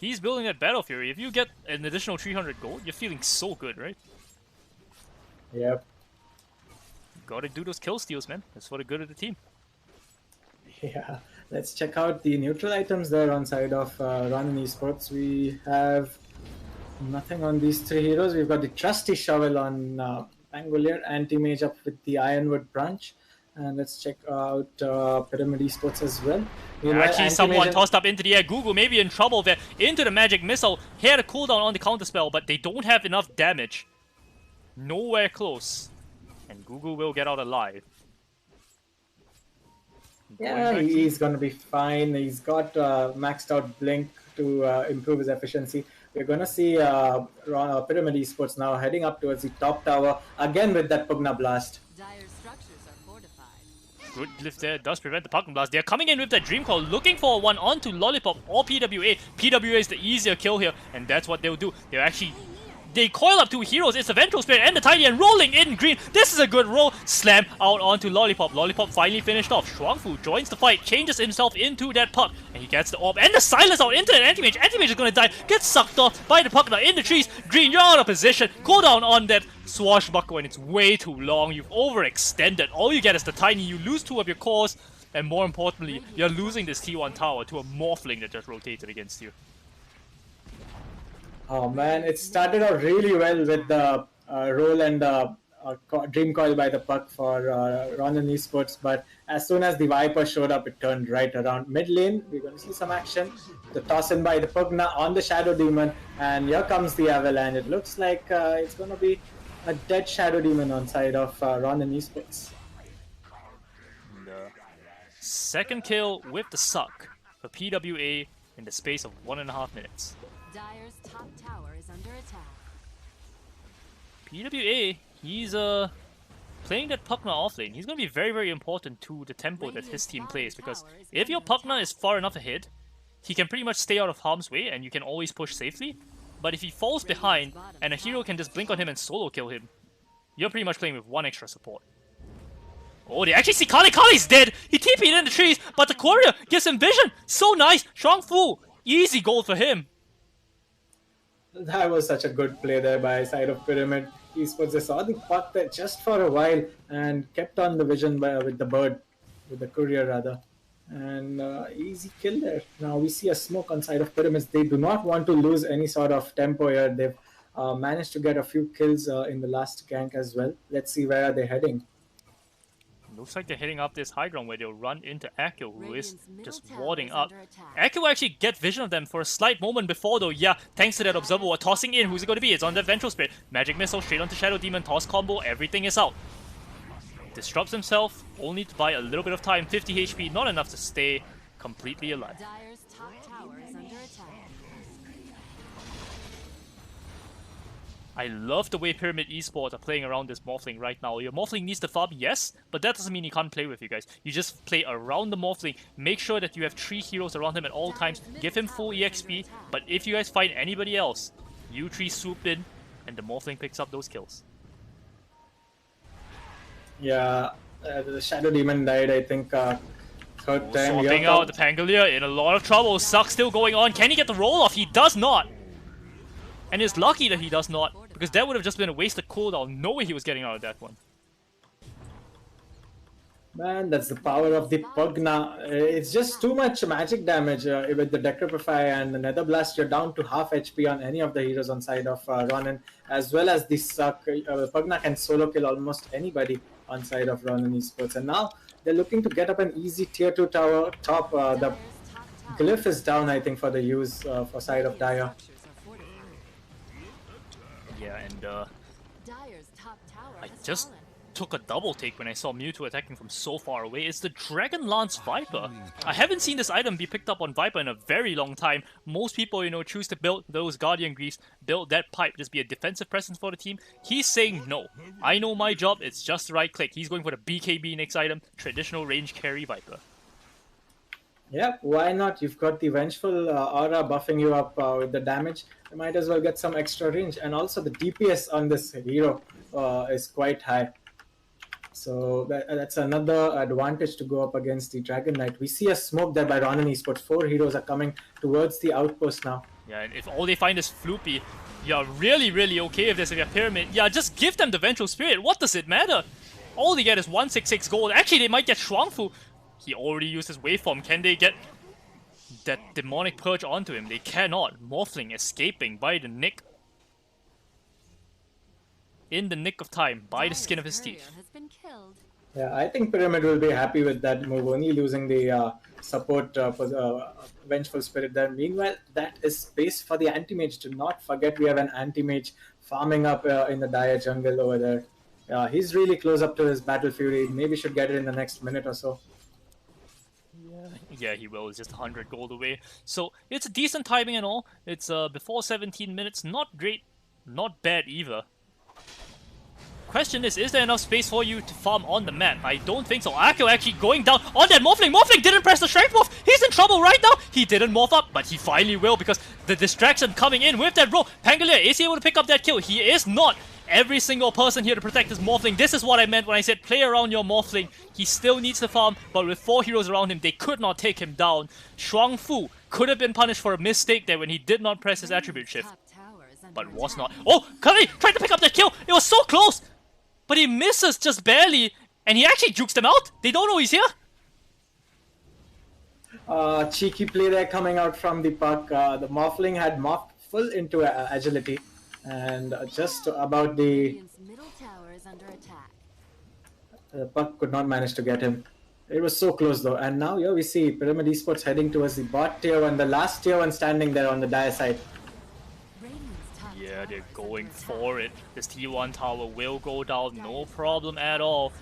he's building that Battle Fury. If you get an additional 300 gold, you're feeling so good, right? Yep. Gotta do those kill steals, man. That's for the good of the team. Yeah, let's check out the neutral items there on side of Ronin Esports. We have nothing on these three heroes. We've got the trusty shovel on Pangolier, anti-mage up with the Ironwood branch. And let's check out Pyramid Esports as well. Actually, someone tossed up into the air. Google may be in trouble there. Into the magic missile. He had a cooldown on the counter spell, but they don't have enough damage. Nowhere close. And Google will get out alive. Yeah, he's gonna be fine. He's got maxed out Blink to improve his efficiency. We're gonna see Pyramid Esports now heading up towards the top tower again with that Pugna Blast. Dire's structures are fortified. Good lift there, does prevent the Pugna Blast. They're coming in with that Dream Call, looking for one onto Lollipop or PWA. PWA is the easier kill here, and that's what they'll do. They coil up two heroes. It's the Ventral Spirit and the Tiny, and rolling in green. This is a good roll. Slam out onto Lollipop. Lollipop finally finished off. Shuangfu joins the fight, changes himself into that puck, and he gets the orb and the silence out into the Anti-Mage. Anti-Mage is going to die. Gets sucked off by the puck now in the trees. Green, you're out of position. Cooldown on that Swashbuckle, and it's way too long. You've overextended. All you get is the Tiny. You lose two of your cores, and more importantly, you're losing this T1 tower to a Morphling that just rotated against you. Oh man, it started out really well with the roll and Dream Coil by the puck for Ronin Esports, but as soon as the Viper showed up, it turned right around. Mid lane, we're going to see some action. The toss in by the Pugna on the Shadow Demon, and here comes the Avalanche. It looks like it's going to be a dead Shadow Demon on side of Ronin Esports. Second kill with the suck for PWA in the space of 1.5 minutes. Dire's top tower is under attack. PWA, he's playing that Pugna offlane. He's going to be very, very important to the tempo that his team plays, because if your Pugna is far enough ahead, he can pretty much stay out of harm's way and you can always push safely. But if he falls behind and a hero can just blink on him and solo kill him, you're pretty much playing with one extra support. Oh, they actually see Kali. Kali's dead! He TP'd in the trees, but the courier gives him vision! So nice! Shuangfu! Easy goal for him. That was such a good play there by side of Pyramid Esports. They saw the puck there just for a while and kept on the vision with the bird, with the courier rather. And easy kill there. Now we see a smoke on side of Pyramids. They do not want to lose any sort of tempo here. They've managed to get a few kills in the last gank as well. Let's see where are they heading. Looks like they're heading up this high ground where they'll run into Akio, who is just warding up. Akio will actually get vision of them for a slight moment before though. Yeah, thanks to that Observer Ward tossing in. Who's it going to be? It's on that Ventral Spirit. Magic Missile straight onto Shadow Demon. Toss combo. Everything is out. Disrupts himself, only to buy a little bit of time. 50 HP, not enough to stay completely alive. Dire's top tower is under attack. I love the way Pyramid Esports are playing around this Morphling right now. Your Morphling needs the farm, yes, but that doesn't mean you can't play with you guys. You just play around the Morphling, make sure that you have 3 heroes around him at all times, give him full EXP, but if you guys find anybody else, you 3 swoop in, and the Morphling picks up those kills. Yeah, the Shadow Demon died, I think, third time. Swapping out the Pangolier in a lot of trouble. Suck still going on. Can he get the roll off? He does not. And it's lucky that he does not, because that would have just been a wasted cooldown. No way he was getting out of that one. Man, that's the power of the Pugna. It's just too much magic damage with the Decrepify and the Nether Blast. You're down to half HP on any of the heroes on side of Ronin, as well as the Suck. Pugna can solo kill almost anybody on side of Ronin Esports. And now they're looking to get up an easy tier 2 tower top. The glyph is down, I think, for the use for side of Dire. Yeah, and Dire's top tower I has just fallen. took a double take when I saw Mewtwo attacking from so far away. It's the Dragon Lance Viper. I haven't seen this item be picked up on Viper in a very long time. Most people, choose to build those Guardian Greaves, build that pipe, just be a defensive presence for the team. He's saying no. I know my job, it's just the right click. He's going for the BKB next item, traditional range carry Viper. Yeah, why not? You've got the Vengeful Aura buffing you up with the damage. You might as well get some extra range. And also the DPS on this hero is quite high. So that's another advantage to go up against the Dragon Knight. We see a smoke there by Ronin Esports. 4 heroes are coming towards the outpost now. Yeah, and if all they find is Floopy, you're really, really okay if there's a pyramid. Yeah, just give them the Vengeful Spirit. What does it matter? All they get is 166 gold. Actually, they might get Shuangfu. He already used his waveform. Can they get that demonic purge onto him? They cannot. Morphling escaping by the nick. In the nick of time, by the skin of his teeth. Has been killed. Yeah, I think Pyramid will be happy with that move, only losing the support for the Vengeful Spirit there. Meanwhile, that is space for the Anti-Mage. Do not forget we have an Anti-Mage farming up in the Dire jungle over there. He's really close up to his Battle Fury. Maybe should get it in the next minute or so. Yeah, he will. It's just 100 gold away. So, it's a decent timing and all. It's before 17 minutes. Not great, not bad either. Question is there enough space for you to farm on the map? I don't think so. Akio actually going down on that Morphling. Morphling didn't press the Strength Morph. He's in trouble right now. He didn't morph up, but he finally will because the distraction coming in with that roll. Pangolier, is he able to pick up that kill? He is not. Every single person here to protect his Morphling. This is what I meant when I said play around your Morphling. He still needs to farm, but with 4 heroes around him, they could not take him down. Shuangfu could have been punished for a mistake there when he did not press his attribute shift, Top tower is under but was attack. not. Oh, Curry tried to pick up that kill. It was so close. But he misses just barely, and he actually jukes them out. They don't know he's here. Cheeky play there coming out from the puck. The Morphling had morphed full into agility, and just about the Radiant's middle tower is under attack. puck could not manage to get him. It was so close though, and now here we see Pyramid Esports heading towards the bot tier 1, the last tier 1 standing there on the Dire side. Radiant's top Yeah, tower they're is going under for it. This T1 tower will go down, no problem at all.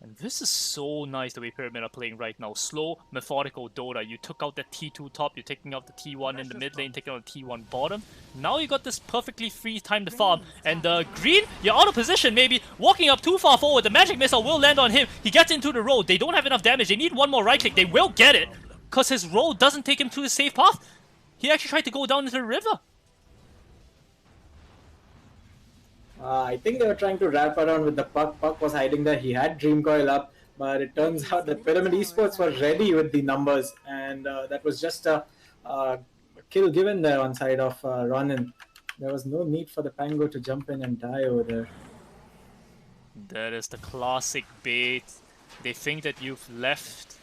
And this is so nice the way Pyramid are playing right now. Slow, methodical Dota. You took out the T2 top, you're taking out the T1 in the mid lane, taking out the T1 bottom. Now you got this perfectly free time to farm. And Green, you're out of position maybe. Walking up too far forward, the magic missile will land on him. He gets into the roll. They don't have enough damage. They need one more right click. They will get it. Because his roll doesn't take him to the safe path. He actually tried to go down into the river. I think they were trying to wrap around with the puck. Puck was hiding there. He had Dream Coil up, but it turns out that Pyramid Esports were ready with the numbers, and that was just a kill given there on side of Ronin. There was no need for the Pango to jump in and die over there. That is the classic bait. They think that you've left,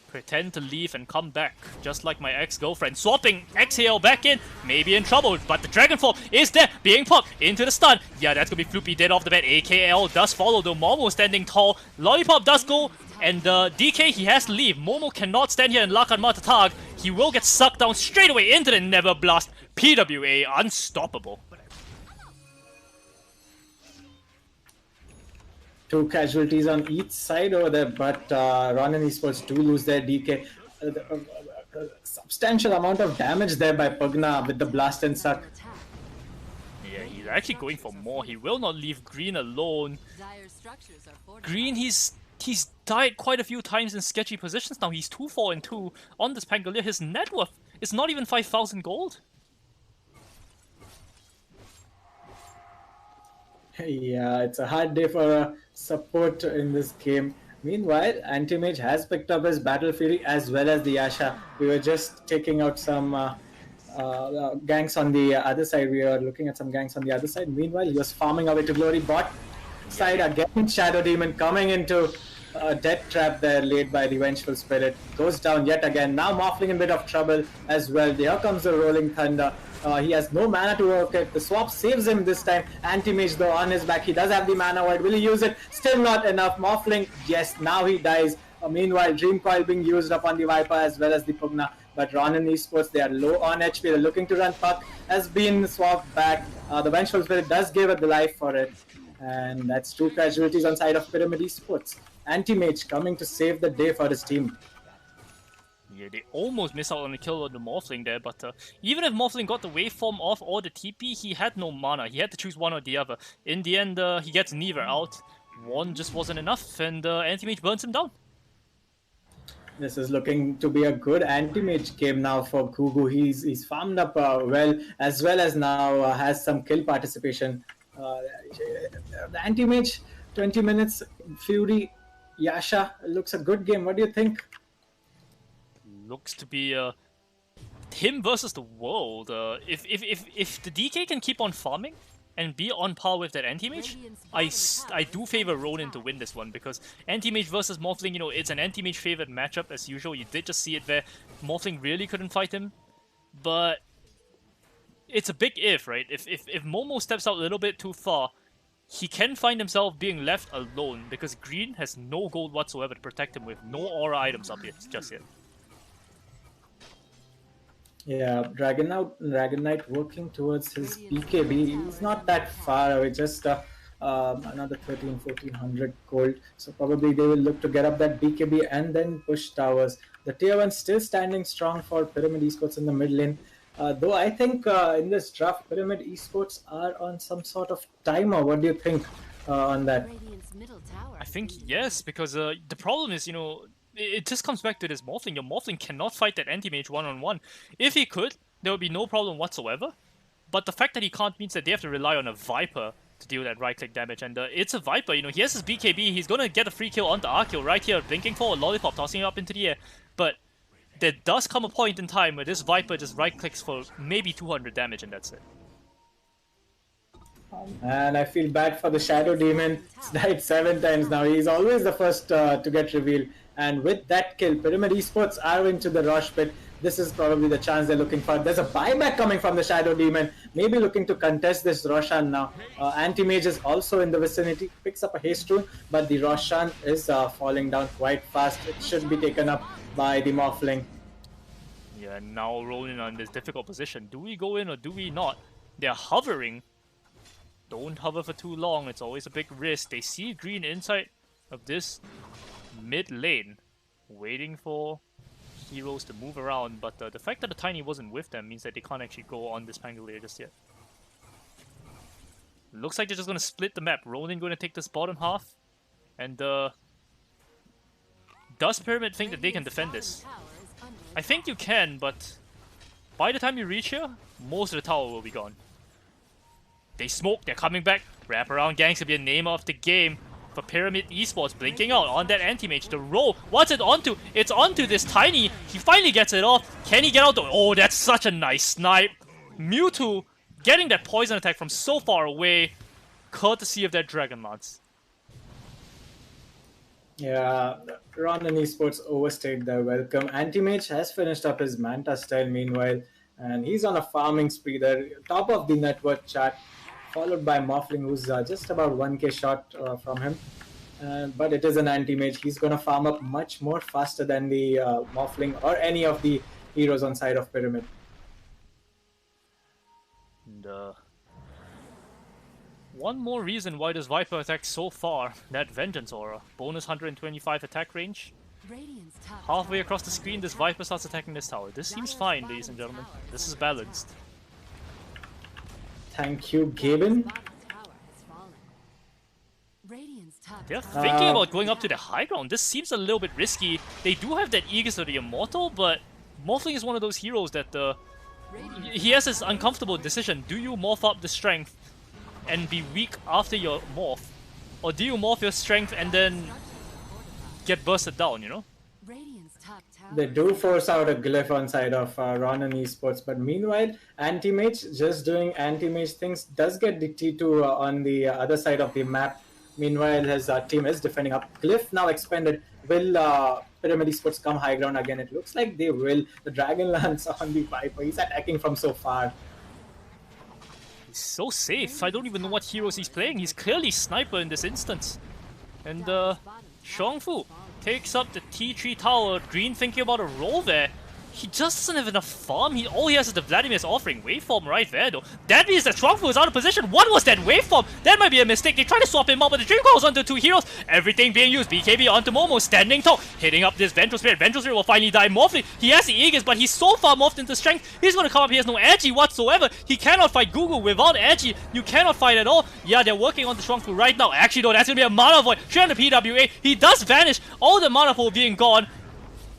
pretend to leave and come back, just like my ex-girlfriend. Swapping Exhale back in, maybe in trouble, but the Dragon Form is there, being popped into the stun. Yeah, that's gonna be Floopy dead off the bat. AKL does follow, though Momo standing tall. Lollipop does go, and DK, he has to leave. Momo cannot stand here and lock on Matatag. He will get sucked down straight away into the Never Blast. PWA, unstoppable. 2 casualties on each side over there, but Ronin Esports do lose their DK. Substantial amount of damage there by Pugna with the blast and suck. Yeah, he's actually going for more. He will not leave Green alone. Dire's structures are fortified. Green, he's died quite a few times in sketchy positions now. He's 2-4-2 on this Pangolier. His net worth is not even 5,000 gold. Yeah, it's a hard day for a support in this game. Meanwhile, Anti-Mage has picked up his Battle Fury as well as the Yasha. We were just taking out some ganks on the other side. We are looking at some ganks on the other side. Meanwhile, he was farming away to Glory bot. side again. Shadow Demon coming into a death trap there laid by the Vengeful Spirit. Goes down yet again. Now Morphling in a bit of trouble as well. Here comes the Rolling Thunder. He has no mana to work it. The swap saves him this time. Anti-Mage though on his back. He does have the mana void. Will he use it? Still not enough. Morphling, yes, now he dies. Meanwhile, Dream Coil being used up on the Viper as well as the Pugna. But Ronin Esports, they are low on HP. They're looking to run Puck. Has been swapped back. The Vengeful Spirit does give it the life for it. And that's 2 casualties on side of Pyramid Esports. Anti-Mage coming to save the day for his team. Yeah, they almost miss out on the kill on the Morphling there, but even if Morphling got the waveform off or the TP, he had no mana. He had to choose one or the other. In the end, he gets neither out. One just wasn't enough, and Anti-Mage burns him down. This is looking to be a good anti-mage game now for Gugu. He's farmed up well as now has some kill participation. The anti-mage, 20 minutes, Fury, Yasha, looks a good game. What do you think? Looks to be him versus the world. If the DK can keep on farming and be on par with that anti-mage, I do favor Ronin to win this one, because anti-mage versus Morphling, you know, it's an anti-mage favored matchup as usual. You did just see it there. Morphling really couldn't fight him, but it's a big if, right? If Momo steps out a little bit too far, he can find himself being left alone, because Green has no gold whatsoever to protect him with, no aura items up yet, just yet. Yeah, Dragon Knight working towards his BKB. He's not that far away, just another 1400 gold. So probably they will look to get up that BKB and then push towers. The tier 1 still standing strong for Pyramid Esports in the mid lane. Though I think in this draft, Pyramid Esports are on some sort of timer. What do you think on that? I think yes, because the problem is, you know, it just comes back to this Morphling. Your Morphling cannot fight that anti-mage one-on-one. If he could, there would be no problem whatsoever. But the fact that he can't means that they have to rely on a Viper to deal that right-click damage. And it's a Viper, you know, he has his BKB. He's going to get a free kill onto Arkeo right here, blinking for a Lollipop, tossing him up into the air. But there does come a point in time where this Viper just right-clicks for maybe 200 damage, and that's it. And I feel bad for the Shadow Demon. He's died 7 times now. He's always the first to get revealed. And with that kill, Pyramid Esports are into the rush pit. This is probably the chance they're looking for. There's a buyback coming from the Shadow Demon. Maybe looking to contest this Roshan now. Anti-Mage is also in the vicinity. Picks up a haste rune, but the Roshan is falling down quite fast. It should be taken up by the Morphling. Yeah, now Ronin on this difficult position. Do we go in or do we not? They're hovering. Don't hover for too long. It's always a big risk. They see Green inside of this mid lane, waiting for heroes to move around, but the fact that the Tiny wasn't with them means that they can't actually go on this Pangolier just yet. Looks like they're just going to split the map. Ronin going to take this bottom half, and does Pyramid think that they can defend this? I think you can, but by the time you reach here, most of the tower will be gone. They smoke, they're coming back. Wraparound ganks will be the name of the game for Pyramid Esports, blinking out on that anti-mage. The roll, what's it onto? It's onto this Tiny. He finally gets it off. Can he get out? Oh, that's such a nice snipe. Mewtwo getting that poison attack from so far away, courtesy of that Dragon Lance. Yeah, Ronin Esports overstayed their welcome. Anti-Mage has finished up his Manta style meanwhile, and he's on a farming spree there, top of the net worth chart, followed by Morphling, who's just about 1k short from him. But it is an anti-mage. He's going to farm up much more faster than the Morphling or any of the heroes on side of Pyramid. And, one more reason why this Viper attacked so far, that Vengeance Aura. Bonus 125 attack range. Halfway across the screen, this Viper starts attacking this tower. This seems fine, ladies and gentlemen. This is balanced. Thank you, Gaben. They're thinking about going up to the high ground. This seems a little bit risky. They do have that Aegis of the Immortal, but Morphling is one of those heroes that he has this uncomfortable decision. Do you morph up the strength and be weak after your morph? Or do you morph your strength and then get bursted down, you know? They do force out a glyph on side of Ronin Esports, but meanwhile, Anti-Mage, just doing Anti-Mage things, does get the T2 on the other side of the map. Meanwhile, his team is defending up. Cliff now expanded. Will Pyramid Esports come high ground again? It looks like they will. The Dragonlance on the Viper. He's attacking from so far. He's so safe. I don't even know what heroes he's playing. He's clearly sniper in this instance. And Xiongfu takes up the T3 tower. Green thinking about a roll there. He just doesn't have enough farm. All he has is the Vladimir's offering. Waveform right there though. That means that Xiongfu is out of position. What was that waveform? That might be a mistake. They try to swap him out, but the Dream calls onto two heroes. Everything being used. BKB onto Momo, standing tall. Hitting up this Ventral Spirit. Ventral Spirit will finally die morphly. He has the Aegis, but he's so far morphed into strength. He's going to come up. He has no Agi whatsoever. He cannot fight Google without Agi. You cannot fight at all. Yeah, they're working on the Xiongfu right now. Actually, though, that's going to be a Mana Void. Straight on the PWA. He does vanish. All the Mana Pool being gone.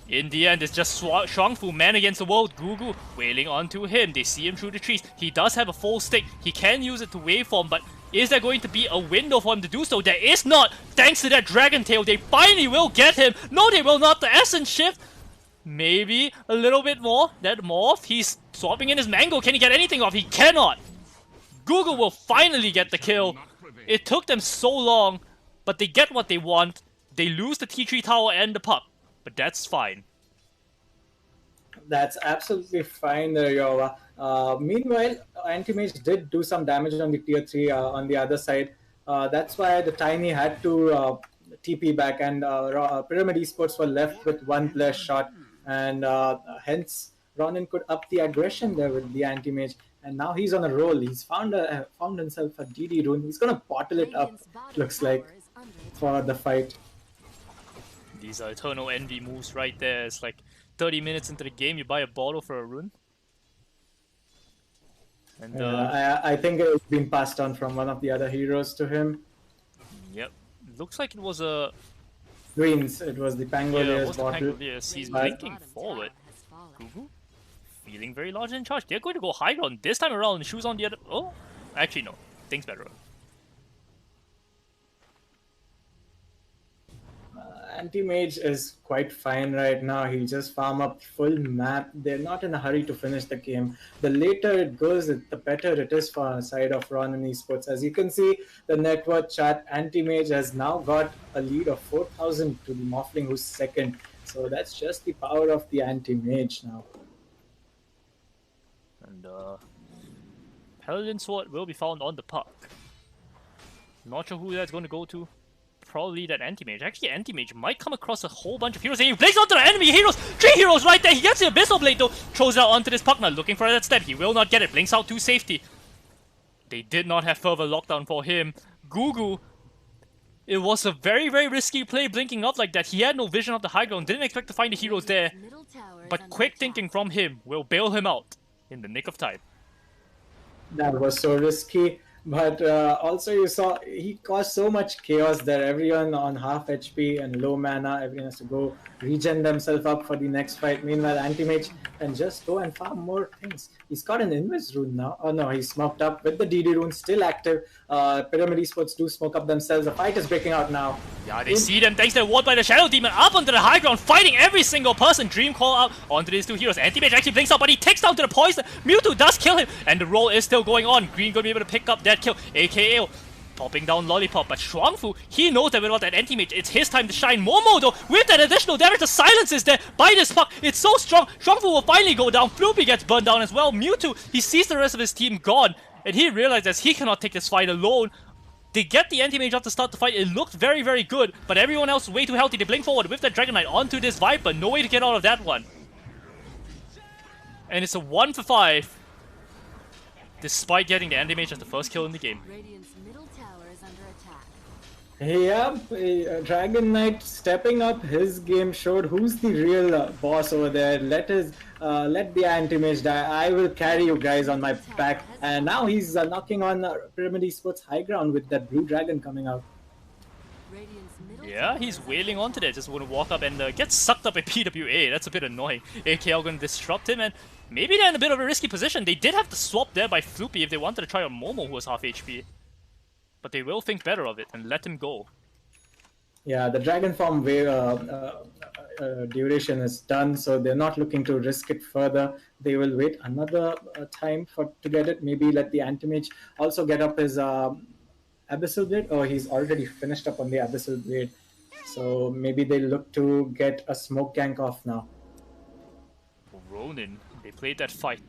In the end, it's just Xiongfu, man against the world. Gugu wailing onto him. They see him through the trees. He does have a full stick. He can use it to waveform, but is there going to be a window for him to do so? There is not. Thanks to that Dragon Tail, they finally will get him. No, they will not. The Essence Shift. Maybe a little bit more. That morph. He's swapping in his Mango. Can he get anything off? He cannot. Gugu will finally get the kill. It took them so long, but they get what they want. They lose the T3 tower and the puck. But that's fine. That's absolutely fine there, Yova. Meanwhile, Anti-Mage did do some damage on the tier 3 on the other side. That's why the Tiny had to TP back, and Pyramid Esports were left with one player shot. And hence, Ronin could up the aggression there with the Anti-Mage. And now he's on a roll. He's found himself a DD rune. He's going to bottle it up, looks like, for the fight. These are Eternal Envy moves right there. It's like 30 minutes into the game, you buy a bottle for a rune. And I think it's been passed on from one of the other heroes to him. Yep. Looks like it was a... Greens, it was the Pangoliers bottle. Pangoliers. He's blinking forward. Gugu feeling very large and in charge. They're going to go high ground this time around. Shoes on the other... Oh, actually no. Things better. Anti-Mage is quite fine right now. He'll just farm up full map. They're not in a hurry to finish the game. The later it goes, the better it is for the side of Ronin Esports. As you can see, the net worth chart, Anti-Mage has now got a lead of 4,000 to the Morphling, who's second. So that's just the power of the Anti-Mage now. And Paladin Sword will be found on the puck. Not sure who that's going to go to. Probably that Anti-Mage. Actually, Anti-Mage might come across a whole bunch of heroes. And he blinks onto the enemy heroes! 3 heroes right there! He gets the Abyssal Blade though! Throws it out onto this puck now, looking for that step. He will not get it. Blinks out to safety. They did not have further lockdown for him. Gugu. It was a very, very risky play blinking up like that. He had no vision of the high ground. Didn't expect to find the heroes there. But quick thinking from him will bail him out in the nick of time. That was so risky. But also you saw he caused so much chaos there. Everyone on half HP and low mana. Everyone has to go regen themselves up for the next fight. Meanwhile, Anti-Mage can just go and farm more things. He's got an Invis rune now. Oh no, he's smoked up with the DD rune still active. Pyramid Esports do smoke up themselves. The fight is breaking out now. Yeah, they see them thanks to the ward by the Shadow Demon up onto the high ground, fighting every single person. Dream call out onto these two heroes. Anti-Mage actually blinks out, but he takes down to the poison. Mewtwo does kill him, and the roll is still going on. Green gonna be able to pick up that kill, aka popping down Lollipop. But Xiongfu, he knows that without that Anti-Mage, it's his time to shine. Momo though, with that additional damage, the silence is there by this puck. It's so strong. Xiongfu will finally go down. Floopy gets burned down as well. Mewtwo, he sees the rest of his team gone, and he realizes he cannot take this fight alone. They get the Anti-Mage off to start the fight. It looked very, very good, but everyone else is way too healthy. They blink forward with that Dragon Knight onto this Viper. No way to get out of that one. And it's a 1 for 5. Despite getting the Anti-Mage as the first kill in the game. Radiant's middle tower is under attack. Yep, Dragon Knight stepping up his game, showed who's the real boss over there. Let the Anti-Mage die. I will carry you guys on my back. And now he's knocking on Pyramid Esports high ground with that blue dragon coming out. Radiant's middle Yeah, he's wailing onto that. Just want to walk up and get sucked up by PWA. That's a bit annoying. AKL going to disrupt him, and maybe they're in a bit of a risky position. They did have to swap there by Floopy if they wanted to try on Momo, who was half HP. But they will think better of it and let him go. Yeah, the Dragon Form wave duration is done, so they're not looking to risk it further. They will wait another time to get it. Maybe let the Anti-Mage also get up his Abyssal Blade? Oh, he's already finished up on the Abyssal Blade. So maybe they look to get a smoke gank off now. Ronin, they played that fight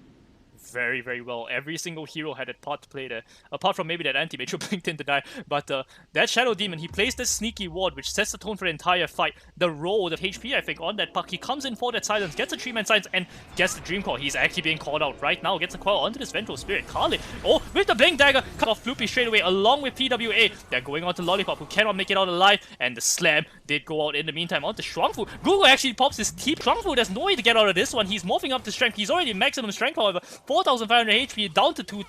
very, very well. Every single hero had a part to play there. Apart from maybe that anti-mage who blinked in to die. But that Shadow Demon, he plays this sneaky ward, which sets the tone for the entire fight. The roll, the HP, I think, on that puck. He comes in for that silence, gets a 3-man silence, and gets the Dream Coil. He's actually being called out right now. Gets a coil onto this Ventral Spirit. Kale, oh, with the Blink Dagger, cut off Floopy straight away, along with PWA. They're going on to Lollipop, who cannot make it out alive. And the Slam did go out in the meantime onto Shuangfu. Google actually pops his TP. Shuangfu, there's no way to get out of this one. He's morphing up to strength. He's already maximum strength, however. 4,500 HP down to 2,000.